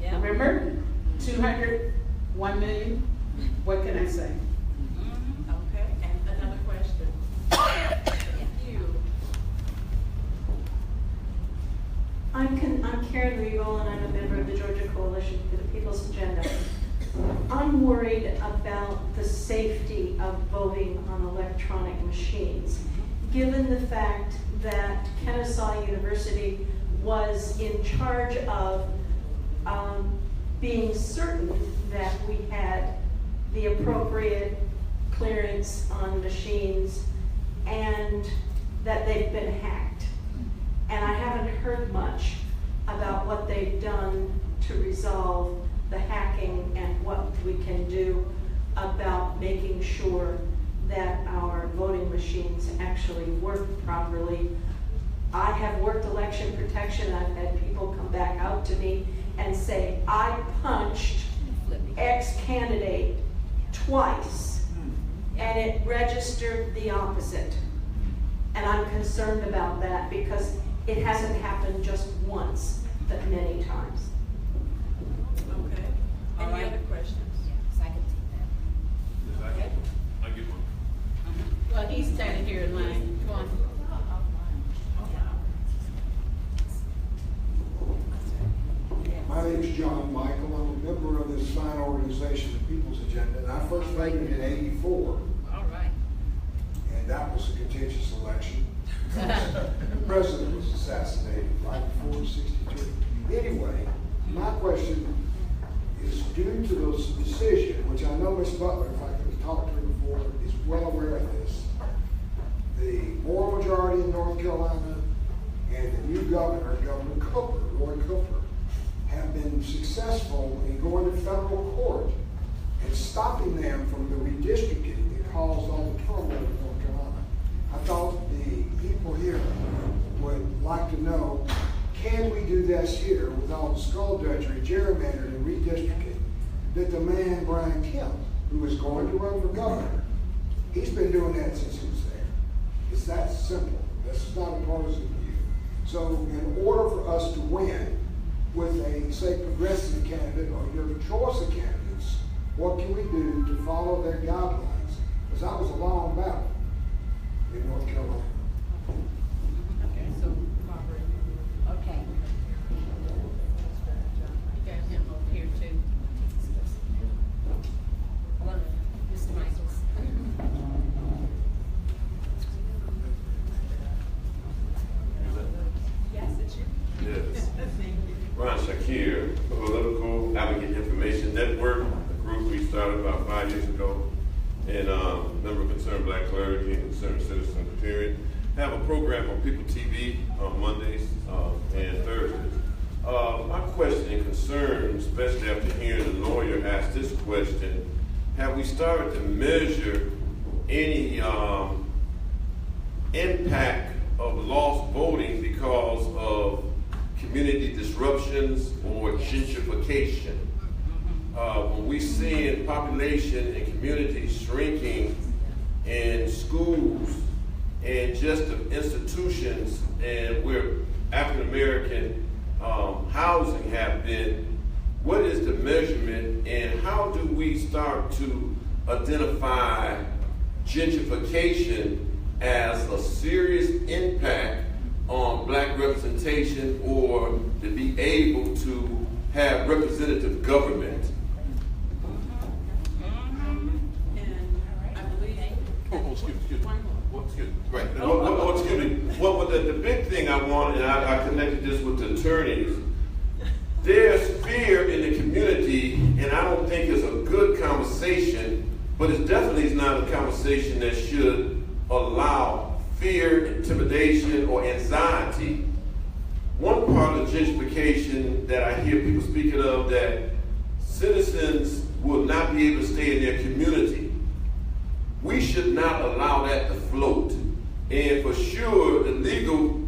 Yeah. Remember? 200, 1 million? What can I say? Okay, and another question. You. I'm Karen Riegel, and I'm a member of the Georgia Coalition for the People's Agenda. I'm worried about the safety of voting on electronic machines, given the fact that Kennesaw University was in charge of being certain that we had the appropriate clearance on machines and that they've been hacked. And I haven't heard much about what they've done to resolve the hacking and what we can do about making sure that our voting machines actually work properly. I have worked election protection. I've had people come back out to me and say, I punched X candidate twice and it registered the opposite. And I'm concerned about that because it hasn't happened just once, but many times. Okay. All Any right. other questions? Yes, I can see that. Okay. I get one. Well, he's standing here in line. Come on. My name's John Michael. I'm a member of this fine organization, the People's Agenda, and I first voted in '84, All right. and that was a contentious election. The president was assassinated right before '62. Anyway, my question is due to this decision, which I know Ms. Butler, if I could have talked to her before, is well aware of this. The moral majority in North Carolina and the new governor, Governor Cooper, Roy Cooper, have been successful in going to federal court and stopping them from the redistricting that caused all the turmoil in North Carolina. I thought the people here would like to know, can we do this here with all the skullduggery, gerrymandering, and redistricting that the man, Brian Kemp, who is going to run for governor, he's been doing that since he was there. It's that simple. This is not a partisan view. So in order for us to win with a, say, progressive candidate or your choice of candidates, what can we do to follow their guidelines? Because that was a long battle in North Carolina. Okay, so Barbara. Okay. You got him over here too. Hello, Mr. Michaels. Yes, it's you. Yes. Thank you. Ron Shakir, Political Advocate Information Network, a group we started about 5 years ago, and member of Concerned Black Clergy and Concerned Citizens, period. Have a program on People TV on Mondays and Thursdays. My question and concern, especially after hearing the lawyer ask this question, have we started to measure any impact of lost voting because of community disruptions or gentrification? When we see in population and communities shrinking in schools and just the institutions and where African American housing have been, what is the measurement and how do we start to identify gentrification as a serious impact on black representation or to be able to have representative government? And I believe. Excuse me. Right. Excuse me. Well, the big thing I want, and I connected this with the attorneys, there's fear in the community, and I don't think it's a good conversation, but it definitely is not a conversation that should allow fear, intimidation, or anxiety. One part of gentrification that I hear people speaking of, that citizens will not be able to stay in their community. We should not allow that to float. And for sure, the legal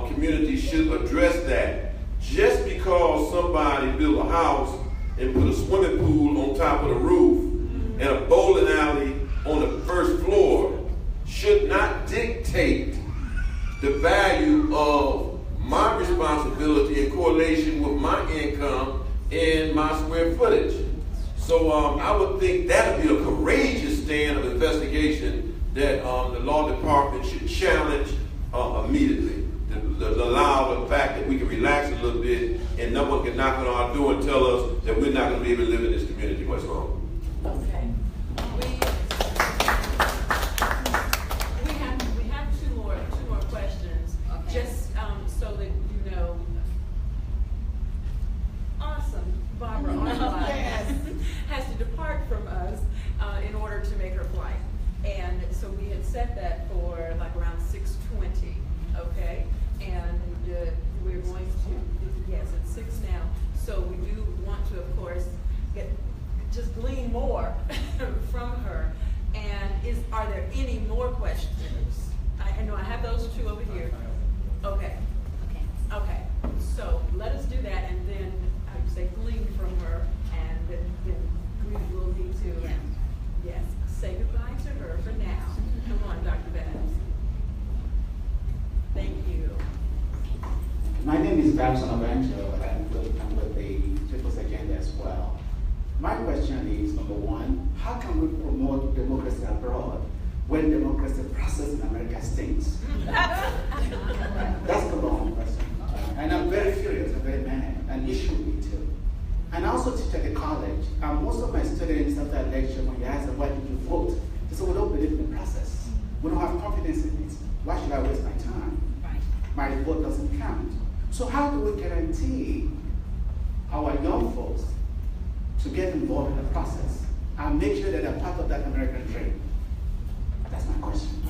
community should address that. Just because somebody built a house and put a swimming pool on top of the roof and a bowling alley on the first floor should not dictate the value of my responsibility in correlation with my income and my square footage. So I would think that would be a courageous stand of investigation that the law department should challenge immediately. To allow the fact that we can relax a little bit and no one can knock on our door and tell us that we're not going to be able to live in this community much longer. Okay. We have two more questions. Okay. Just so that you know. Awesome. Barbara Arnwine Yes. has to depart from us in order to make her flight. And so we had set that for like around 6:20, okay? And we're going to, yes, it's 6 now. So we do want to, of course, just glean more from her. And are there any more questions? I know I have those two over here. Okay. Okay. So let us do that, and then I would say glean from her, and then we will need to, yes, say goodbye to her for now. Come on, Dr. Bass. Thank you. My name is Babson Avancho, and I'm with the People's Agenda as well. My question is, number one, how can we promote democracy abroad when democracy process in America stinks? That's the wrong question. And I'm very furious and very mad, and it should be too. And I also teach at a college, and most of my students after a lecture, when you ask them, why did you vote? They say, we don't believe in the process. We don't have confidence in it. Why should I waste my time? My vote doesn't count. So how do we guarantee our young folks to get involved in the process and make sure that they're part of that American dream? That's my question.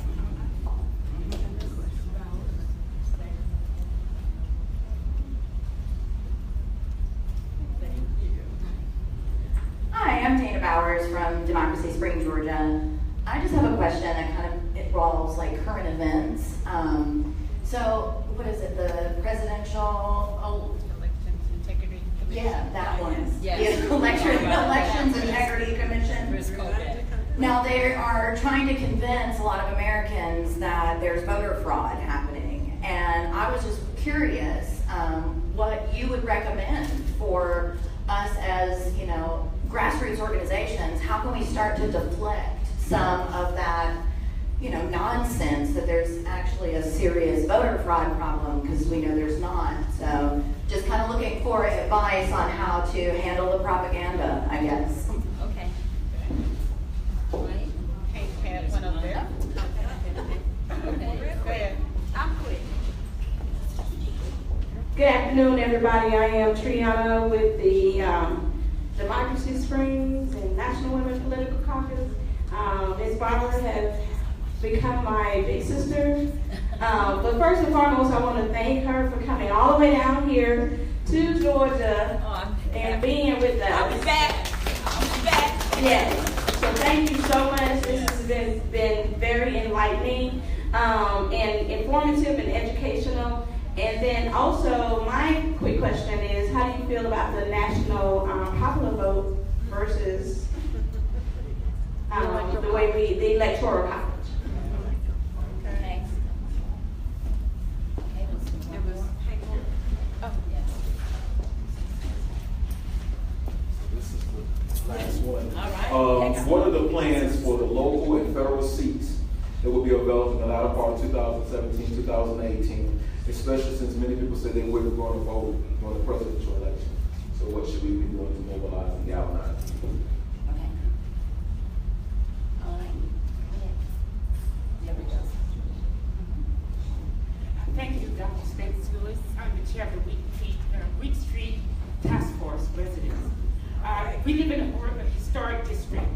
Hi, I'm Dana Bowers from Democracy Spring, Georgia. I just have a question that kind of involves like current events. So what is it, the presidential Elections Integrity Commission. Yeah, that one. Yes. The Elections Integrity Commission. Chris Colvin. Now they are trying to convince a lot of Americans that there's voter fraud happening. And I was just curious what you would recommend for us as, grassroots organizations. How can we start to deflect some of that, nonsense that there's actually a serious voter fraud problem, because we know there's not. So just kind of looking for advice on how to handle the propaganda, I guess. Okay. Hey, Pat, one up there. Okay, go ahead. I'm quick. Good afternoon, everybody. I am Triana with the Democracy Springs and National Women's Political Caucus. Ms. Barbara has become my big sister. But first and foremost, I want to thank her for coming all the way down here to Georgia and being with us. I'll be back. Yes. So thank you so much. This has been very enlightening and informative and educational. And then also, my quick question is, how do you feel about the national popular vote versus the way the electoral college? Okay. This is the last one. All right. What are the plans for the local and federal seats that will be available in the latter part of 2017, 2018, especially since many people say they wouldn't going to vote during the presidential election? So what should we be doing to mobilize and galvanize? Okay. All right. Thank you, Dr. Spence Lewis. I'm the chair of the Wheat Street Task Force residents. We live in a historic district,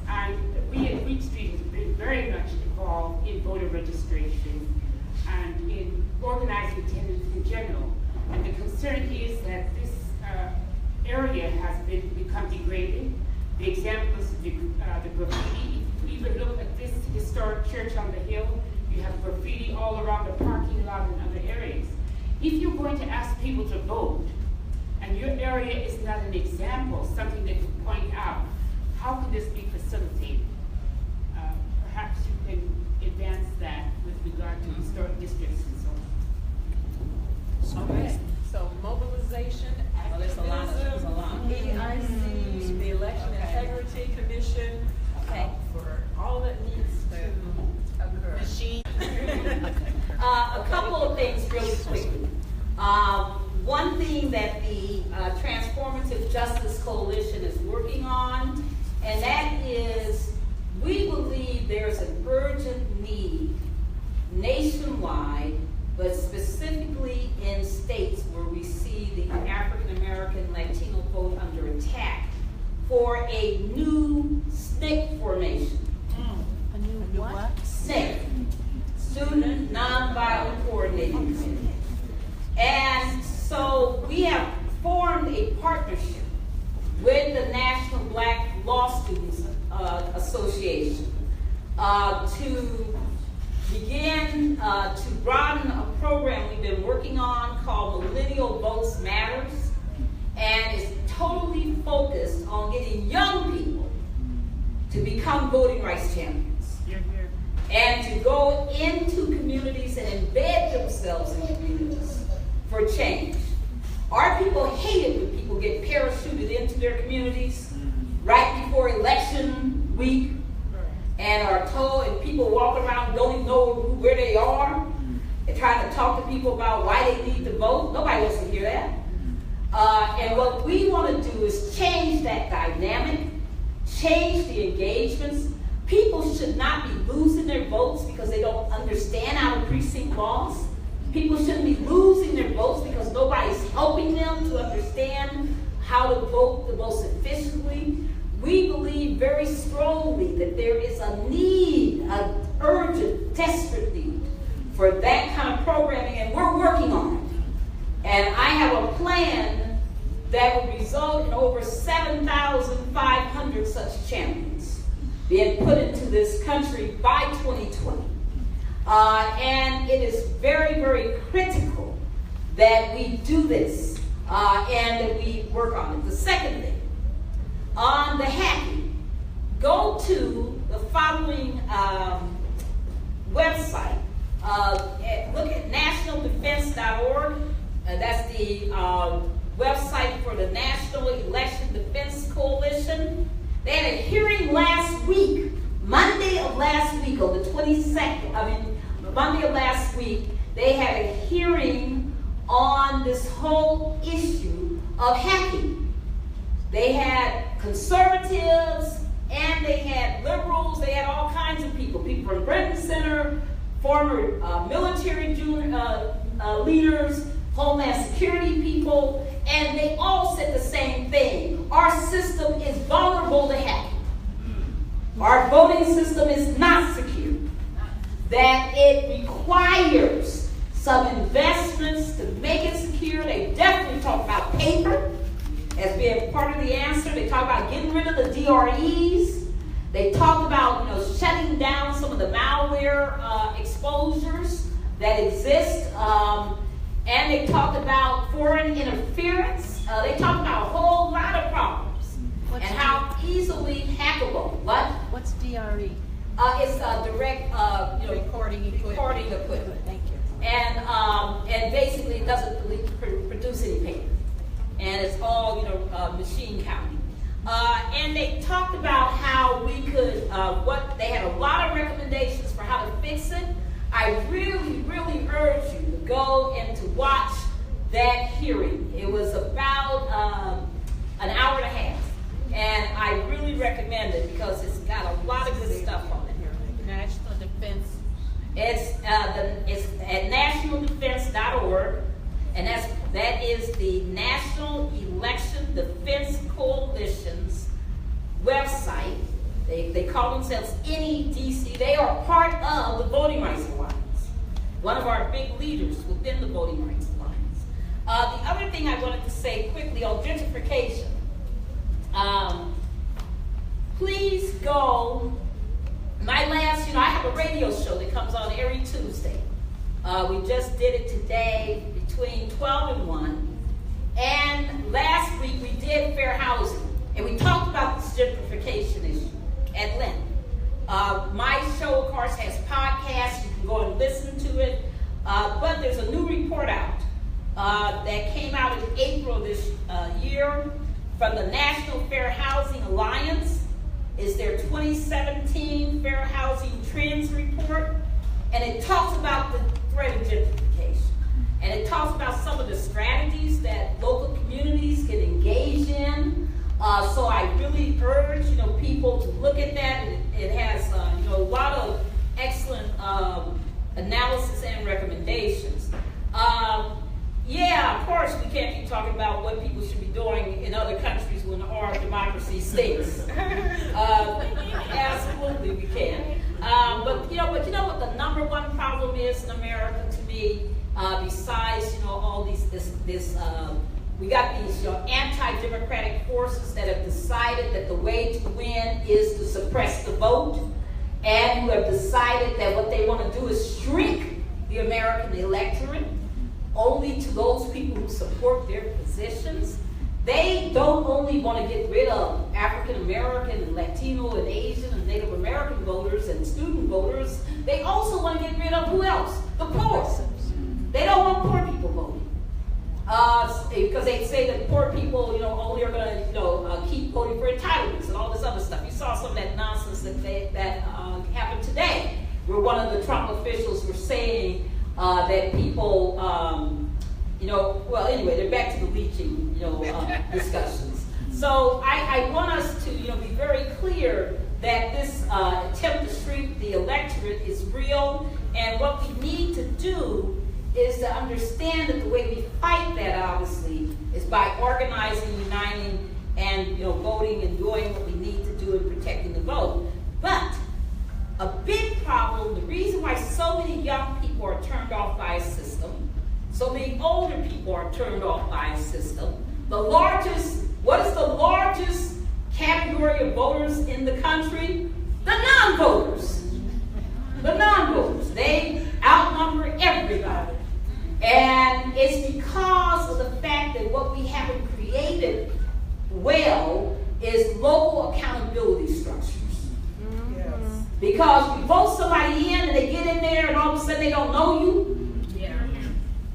and we at Wheat Street have been very much involved in voter registration and in organizing attendance in general. And the concern is that this area has become degraded. The examples of the graffiti, if you even look at this historic church on the hill, you have graffiti all around the parking lot and other areas. If you're going to ask people to vote, and your area is not an example, something that you point out, how can this be facilitated? perhaps you can advance that with regard to historic districts and so on. Okay, so mobilization, Well, there's a lot. activism, EIC, the Election Integrity Commission, for all that needs to occur. Machine. A couple of things really quickly. One thing that the Transformative Justice Coalition is working on, and that is we believe there's an urgent need nationwide, but specifically in states where we see the African American Latino vote under attack, for a new SNCC formation. A new what? SNCC, Student Nonviolent Coordinating Committee. And so we have formed a partnership with the National Black Law Students Association to begin to broaden a program we've been working on called Millennial Votes Matters, and it's totally focused on getting young people to become voting rights champions and to go into communities and embed themselves in communities for change. Our people hate it when people get parachuted into their communities right before election week and are told, and people walk around don't even know where they are and trying to talk to people about why they need to vote. Nobody wants to hear that. And what we want to do is change that dynamic, change the engagements. People should not be losing their votes because they don't understand out of precinct laws. People shouldn't be losing their votes because nobody's helping them to understand how to vote the most efficiently. We believe very strongly that there is a need, an urgent, desperate need for that kind of programming, and we're working on it. And I have a plan that will result in over 7,500 such champions being put into this country by 2020. And it is very, very critical that we do this and that we work on it. The second thing, on the hacking, go to the following website. Look at nationaldefense.org. That's the website for the National Election Defense Coalition. They had a hearing last week, Monday of last week, on the 22nd, Monday of last week, they had a hearing on this whole issue of hacking. They had conservatives and they had liberals, they had all kinds of people from Brenton Center, former military leaders, Homeland Security people, and they all said the same thing. Our system is vulnerable to hacking. Our voting system is not secure. That it requires some investments to make it secure. They definitely talk about paper as being part of the answer. They talk about getting rid of the DREs. They talk about shutting down some of the malware exposures that exist. And they talked about foreign interference. They talked about a whole lot of problems and how easily hackable. What? What's DRE? It's direct recording equipment. Thank you. And basically it doesn't produce any paper. And it's all machine counting. And they talked about how we could they had a lot of recommendations for how to fix it. I really, really urge you to go and to watch that hearing. It was about an hour and a half. And I really recommend it because it's got a lot of good stuff on it. National Defense. It's at nationaldefense.org, and that is the National Election Defense Coalition's website. They call themselves NEDC. They are part of the Voting Rights Alliance, one of our big leaders within the Voting Rights Alliance. The other thing I wanted to say quickly on gentrification. Please go. I have a radio show that comes on every Tuesday. We just did it today between 12 and 1. And last week we did fair housing. And we talked about this gentrification issue at length. My show, of course, has podcasts. You can go and listen to it. But there's a new report out that came out in April this year from the National Fair Housing Alliance. It's their 2017 Fair Housing Trends Report. And it talks about the threat of gentrification. And it talks about some of the strategies that local communities can engage in. So I really urge, people to look at that. It has, a lot of excellent analysis and recommendations. Yeah, of course, we can't keep talking about what people should be doing in other countries when our democracy stinks. Absolutely, we can. But you know what the number one problem is in America to me, besides all these we got these anti-democratic forces that have decided that the way to win is to suppress the vote, and who have decided that what they want to do is shrink the American electorate only to those people who support their positions. They don't only want to get rid of African American and Latino and Asian and Native American voters and student voters. They also want to get rid of who else? The poor. They don't want poor people voting. Because they say that poor people, only are going to, keep voting for entitlements and all this other stuff. You saw some of that nonsense that happened today, where one of the Trump officials were saying that people, well, anyway, they're back to the leaching, discussions. So I want us to, be very clear that this attempt to shrink the electorate is real, and what we need to do is to understand that the way we fight that, obviously, is by organizing, uniting, and voting and doing what we need to do in protecting the vote. But a big problem, the reason why so many young people are turned off by a system, so many older people are turned off by a system, what is the largest category of voters in the country? The non-voters. The non-voters. They outnumber everybody. And it's because of the fact that what we haven't created well is local accountability structures. Yes. Because you vote somebody in and they get in there and all of a sudden they don't know you. Yeah.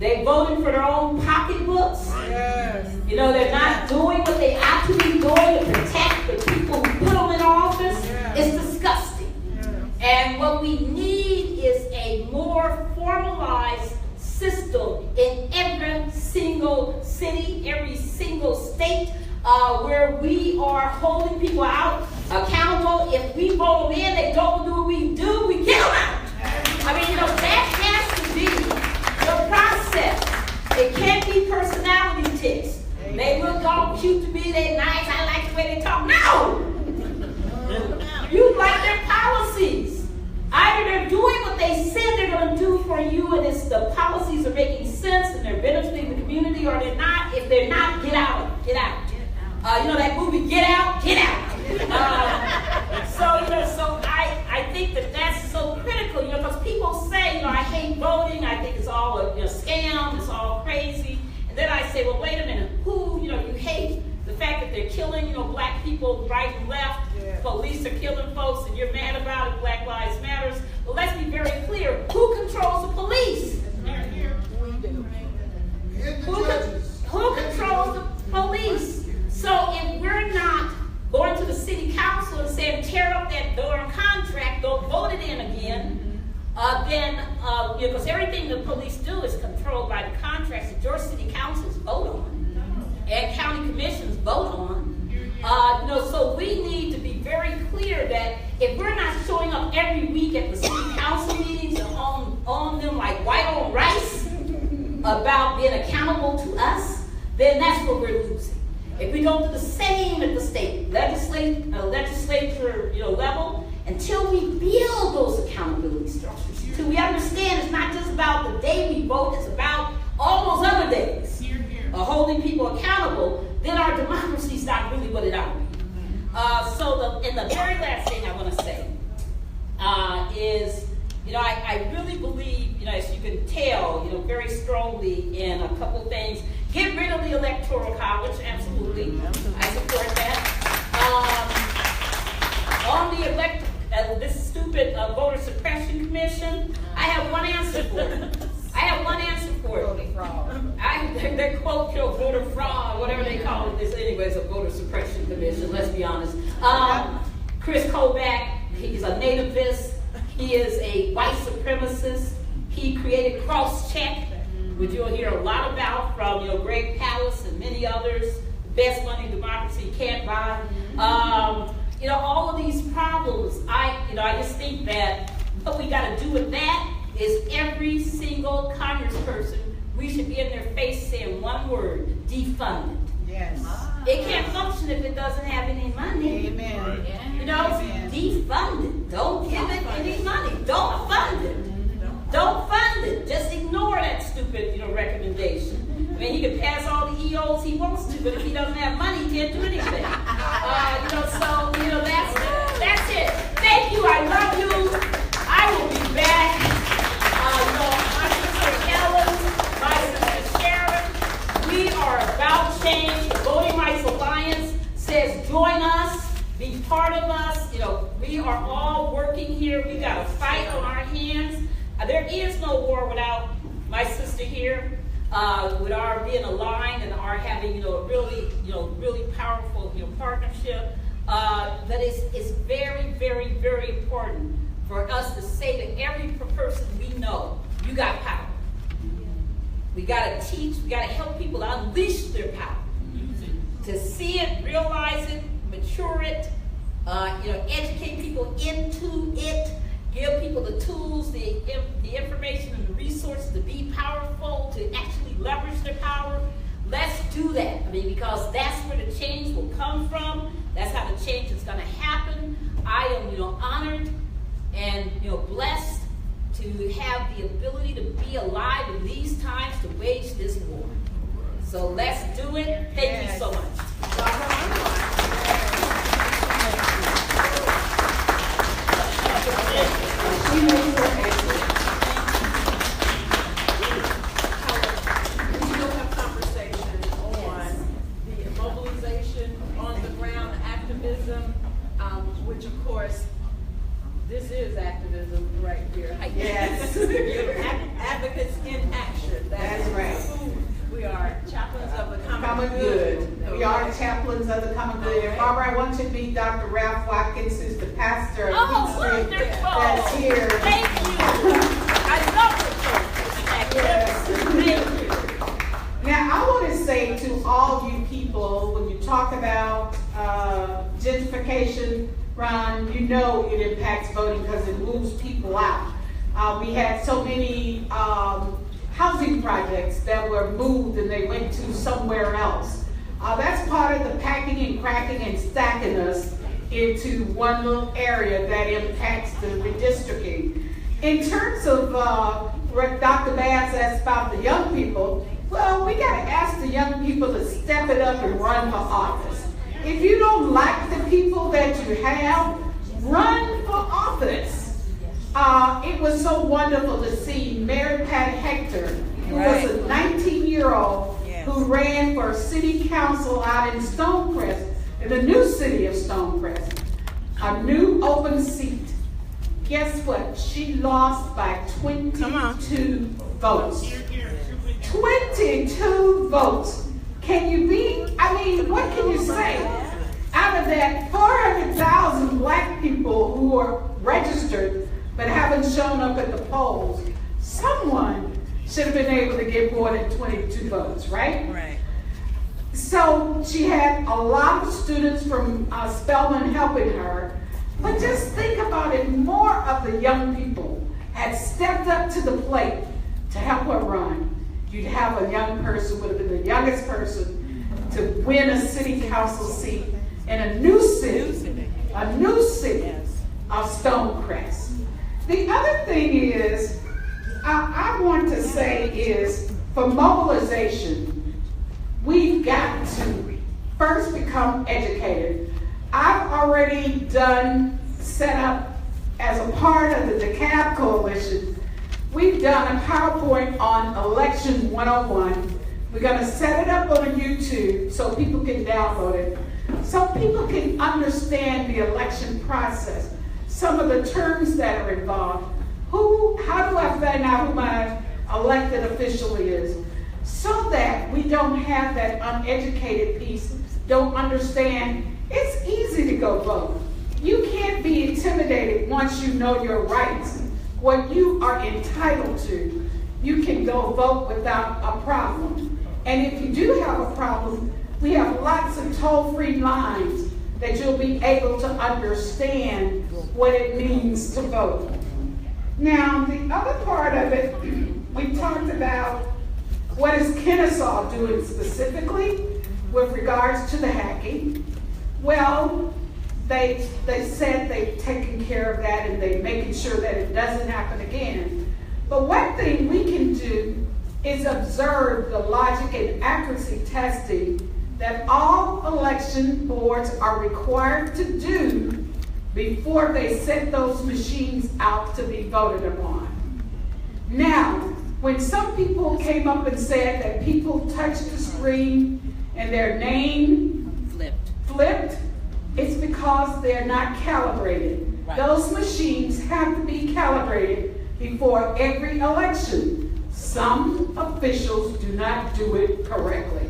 They're voting for their own pocketbooks. Yes. They're not doing what they ought to be doing to protect the people who put them in office. Yeah. It's disgusting. Yeah. And what we need is a more formalized system in every single city, every single state, where we are holding people out accountable. If we vote them in, they don't do what we do, we kill them out. I mean, that has to be the process. It can't be personality tics. They look all cute to me, they're nice, I like the way they talk. No! You like their policies. Either they're doing what they said they're going to do for you, and it's the policies are making sense and they're benefiting the community, or they're not. If they're not, get out. Get out. That movie, Get Out, Get Out. So I think that's so critical, because people say, I hate voting, I think it's all a scam, it's all crazy. And then I say, well, wait a minute, who, you hate the fact that they're killing, black people right and left. Yeah. Police are killing folks, and you're mad about it. Black Lives Matters. Well, let's be very clear. Who controls the police? We do. Who controls the police? So if we're not going to the city council and saying, tear up that darn contract, don't vote it in again, then, because everything the police do is controlled by the contracts that your city councils vote on, and county commissions vote on. So we need to be very clear that if we're not showing up every week at the city council meetings and on them like white on rice about being accountable to us, then that's what we're losing. If we don't do the same at the state legislature level, until we build those accountability structures, until we understand it's not just about the day we vote, it's about all those other days holding people accountable, then our democracy is not really what it ought to be. And the very last thing I want to say is, I really believe, as you can tell, very strongly in a couple things. Get rid of the Electoral College, absolutely. I support that. On the this Commission? I have one answer for it. Voter fraud. They quote, voter fraud, whatever they call it. This anyway, it's a voter suppression commission, let's be honest. Chris Kobach, he's a nativist. He is a white supremacist. He created Crosscheck, which you'll hear a lot about from Greg Palast and many others. Best money democracy can't buy. All of these problems. I just think that what we got to do with that is every single congressperson, we should be in their face saying one word: defund it. Yes. It can't function if it doesn't have any money. Amen. Right. Amen. Defund it. Don't give it any money. Don't fund it. Don't fund it. Just ignore that stupid, recommendation. I mean, he can pass all the EOs he wants to, but if he doesn't have money, he can't do anything. That's it. Thank you. I love you. I will be back. My sister Ellen, my sister Sharon, we are about change. The Voting Rights Alliance says join us, be part of us. We are all working here. We got a fight on our hands. There is no war without my sister here, with our being aligned and our having, a really powerful, partnership. But it's very, very, very important for us to say to every person we know, you got power. We got to teach, we got to help people unleash their power. To see it, realize it, mature it, educate people into it, give people the tools, the information and the resources to be powerful, to actually leverage their power. Let's do that. Because that's where the change will come from. That's how the change is going to happen. I am, honored and, blessed to have the ability to be alive in these times to wage this war. So let's do it. Thank you so much. Which of course, this is activism right here. Yes. Advocates in action. That's right. We are chaplains of the Common good. We are chaplains of the common good. And Barbara, I want you to meet Dr. Ralph Watkins, who's the pastor of Peach Street that's here. Thank you. I love the church. Yes. Thank you. Now, I want to say to all you people, when you talk about gentrification, Ron, it impacts voting because it moves people out. We had so many housing projects that were moved and they went to somewhere else. That's part of the packing and cracking and stacking us into one little area that impacts the redistricting. In terms of what Dr. Bass asked about the young people, well, we got to ask the young people to step it up and run for office. If you don't like the people that you have, run for office. It was so wonderful to see Mary Pat Hector, who was a 19-year-old who ran for city council out in Stonecrest, in the new city of Stonecrest, a new open seat. Guess what? She lost by 22 votes. 22 votes. Can you beat? What can you say? Out of that 400,000 black people who are registered but haven't shown up at the polls, someone should have been able to get more than 22 votes, right? Right. So she had a lot of students from Spelman helping her, but just think about it, more of the young people had stepped up to the plate to help her run. You'd have a young person, would have been the youngest person to win a city council seat in a new city of Stonecrest. The other thing is, I want to say is, for mobilization, we've got to first become educated. I've already set up as a part of the DeKalb Coalition. We've done a PowerPoint on Election 101. We're going to set it up on YouTube so people can download it, so people can understand the election process, some of the terms that are involved, who find out who my elected official is, so that we don't have that uneducated piece, don't understand. It's easy to go vote. You can't be intimidated once you know your rights, what you are entitled to. You can go vote without a problem. And if you do have a problem, we have lots of toll-free lines that you'll be able to understand what it means to vote. Now, the other part of it, we talked about what is Kennesaw doing specifically with regards to the hacking. Well, they said they've taken care of that and they're making sure that it doesn't happen again. But one thing we can do is observe the logic and accuracy testing that all election boards are required to do before they set those machines out to be voted upon. Now, when some people came up and said that people touched the screen and their name flipped, it's because they're not calibrated. Right. Those machines have to be calibrated before every election. Some officials do not do it correctly.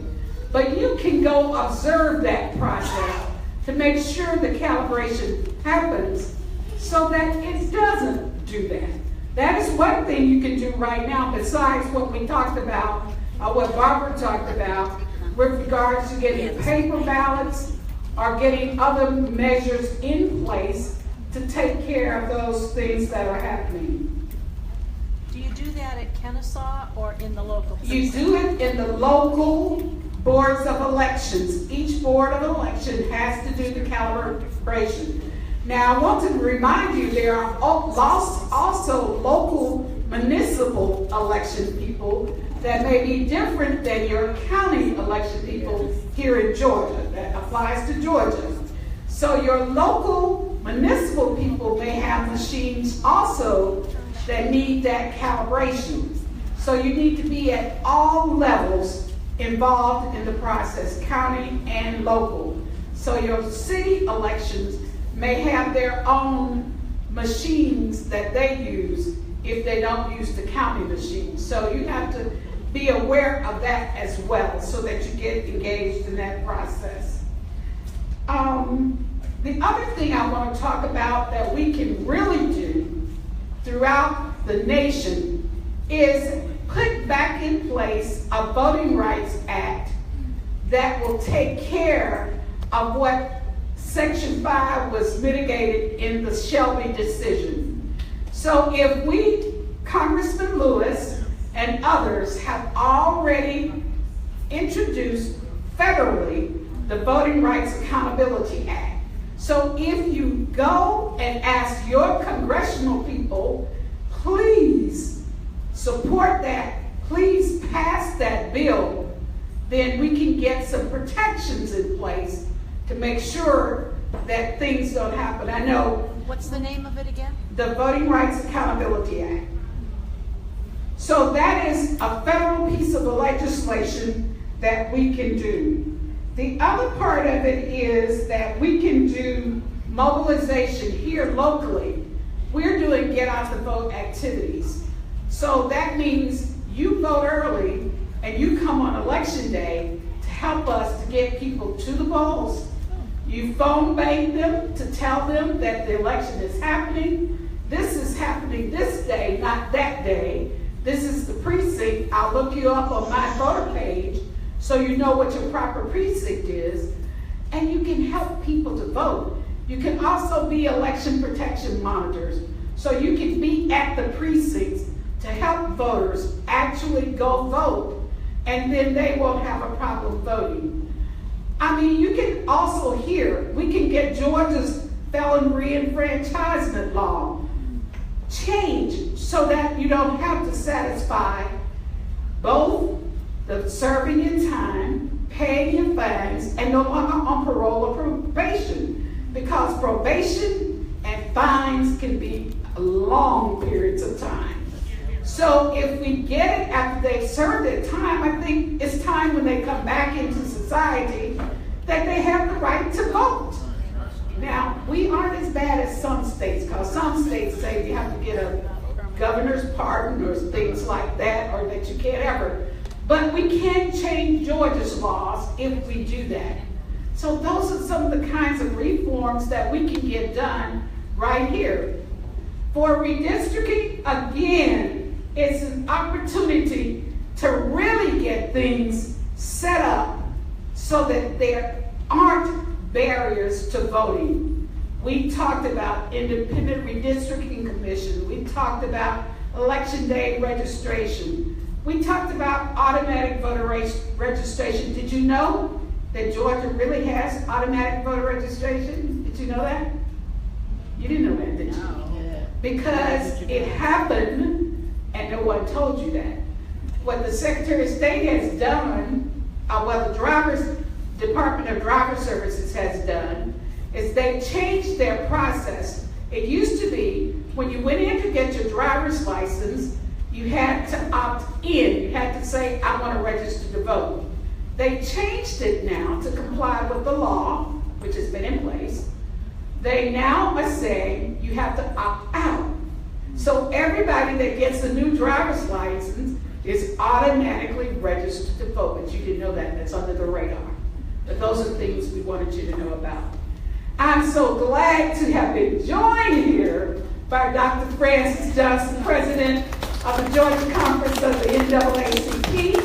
But you can go observe that process to make sure the calibration happens so that it doesn't do that. That is one thing you can do right now besides what we talked about, what Barbara talked about, with regards to getting paper ballots or getting other measures in place to take care of those things that are happening. Do you do that at Kennesaw or in the local? You do it in the local boards of elections. Each board of election has to do the calibration. Now, I want to remind you there are also local municipal election people that may be different than your county election people here in Georgia. That applies to Georgia. So your local municipal people may have machines also that need that calibration. So you need to be at all levels involved in the process, county and local. So your city elections may have their own machines that they use if they don't use the county machines. So you have to be aware of that as well so that you get engaged in that process. The other thing I want to talk about that we can really do throughout the nation is put back in place a Voting Rights Act that will take care of what Section 5 was mitigated in the Shelby decision. So if we, Congressman Lewis and others, have already introduced federally the Voting Rights Accountability Act. So if you go and ask your congressional people, please support that, please pass that bill, then we can get some protections in place to make sure that things don't happen. I know. What's the name of it again? The Voting Rights Accountability Act. So that is a federal piece of legislation that we can do. The other part of it is that we can do mobilization here locally. We're doing get out the vote activities. So that means you vote early and you come on election day to help us to get people to the polls. You phone bank them to tell them that the election is happening. This is happening this day, not that day. This is the precinct. I'll look you up on my voter page so you know what your proper precinct is. And you can help people to vote. You can also be election protection monitors. So you can be at the precincts to help voters actually go vote. And then they won't have a problem voting. I mean, you can also hear, we can get Georgia's felon reenfranchisement law changed so that you don't have to satisfy both the serving your time, paying your fines, and no longer on parole or probation. Because probation and fines can be long periods of time. So if we get it after they've served their time, I think it's time when they come back into society that they have the right to vote. Now, we aren't as bad as some states, because some states say you have to get a governor's pardon or things like that, or that you can't ever. But we can change Georgia's laws if we do that. So those are some of the kinds of reforms that we can get done right here. For redistricting, again, it's an opportunity to really get things set up so that there aren't barriers to voting. We talked about independent redistricting commission. We talked about election day registration. We talked about automatic voter registration. Did you know that Georgia really has automatic voter registration? Did you know that? You didn't know that, did you? No. Because it happened and no one told you that. What the Secretary of State has done, well, the Department of Driver Services has done, is they changed their process. It used to be when you went in to get your driver's license, you had to opt in. You had to say, I want to register to vote. They changed it now to comply with the law, which has been in place. They now are saying you have to opt out. So everybody that gets a new driver's license is automatically registered to vote. But you didn't know that. That's under the radar. But those are things we wanted you to know about. I'm so glad to have been joined here by Dr. Francis Johnson, President of the Georgia Conference of the NAACP.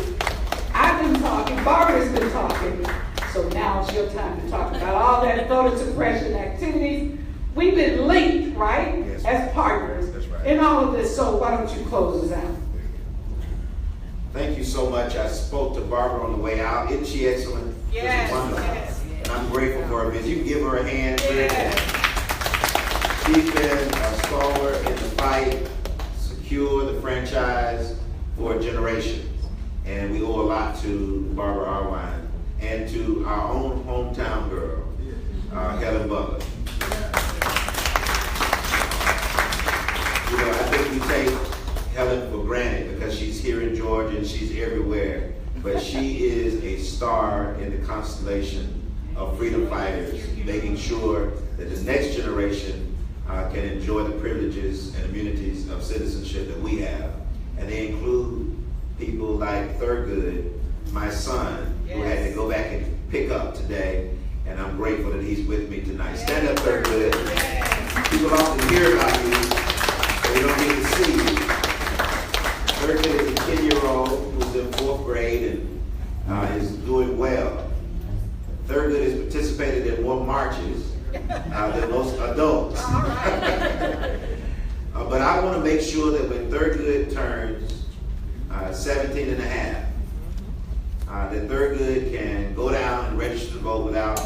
I've been talking, Barbara's been talking, so now it's your time to talk about all that voter suppression activities. We've been linked, right, yes, as partners in all of this, so why don't you close us out? Thank you so much. I spoke to Barbara on the way out. Isn't she excellent? Yes, wonderful. Yes. And I'm grateful for her visit. You can give her a hand. Yes. She's been a stalwart in the fight, secure the franchise for a generation. And we owe a lot to Barbara Arwine and to our own hometown girl, Helen Butler. You know, I think we take Helen for granted because she's here in Georgia and she's everywhere. But she is a star in the constellation of freedom fighters, making sure that the next generation can enjoy the privileges and immunities of citizenship that we have. And they include people like Thurgood, my son, who had to go back and pick up today, and I'm grateful that he's with me tonight. Stand up, Thurgood. People often hear about you, but they don't get to see you. Thurgood is a 10-year-old who's in 4th grade and is doing well. Thurgood has participated in more marches than most adults. But I want to make sure that when Thurgood turns 17 and a half, that Thurgood can go down and register to vote without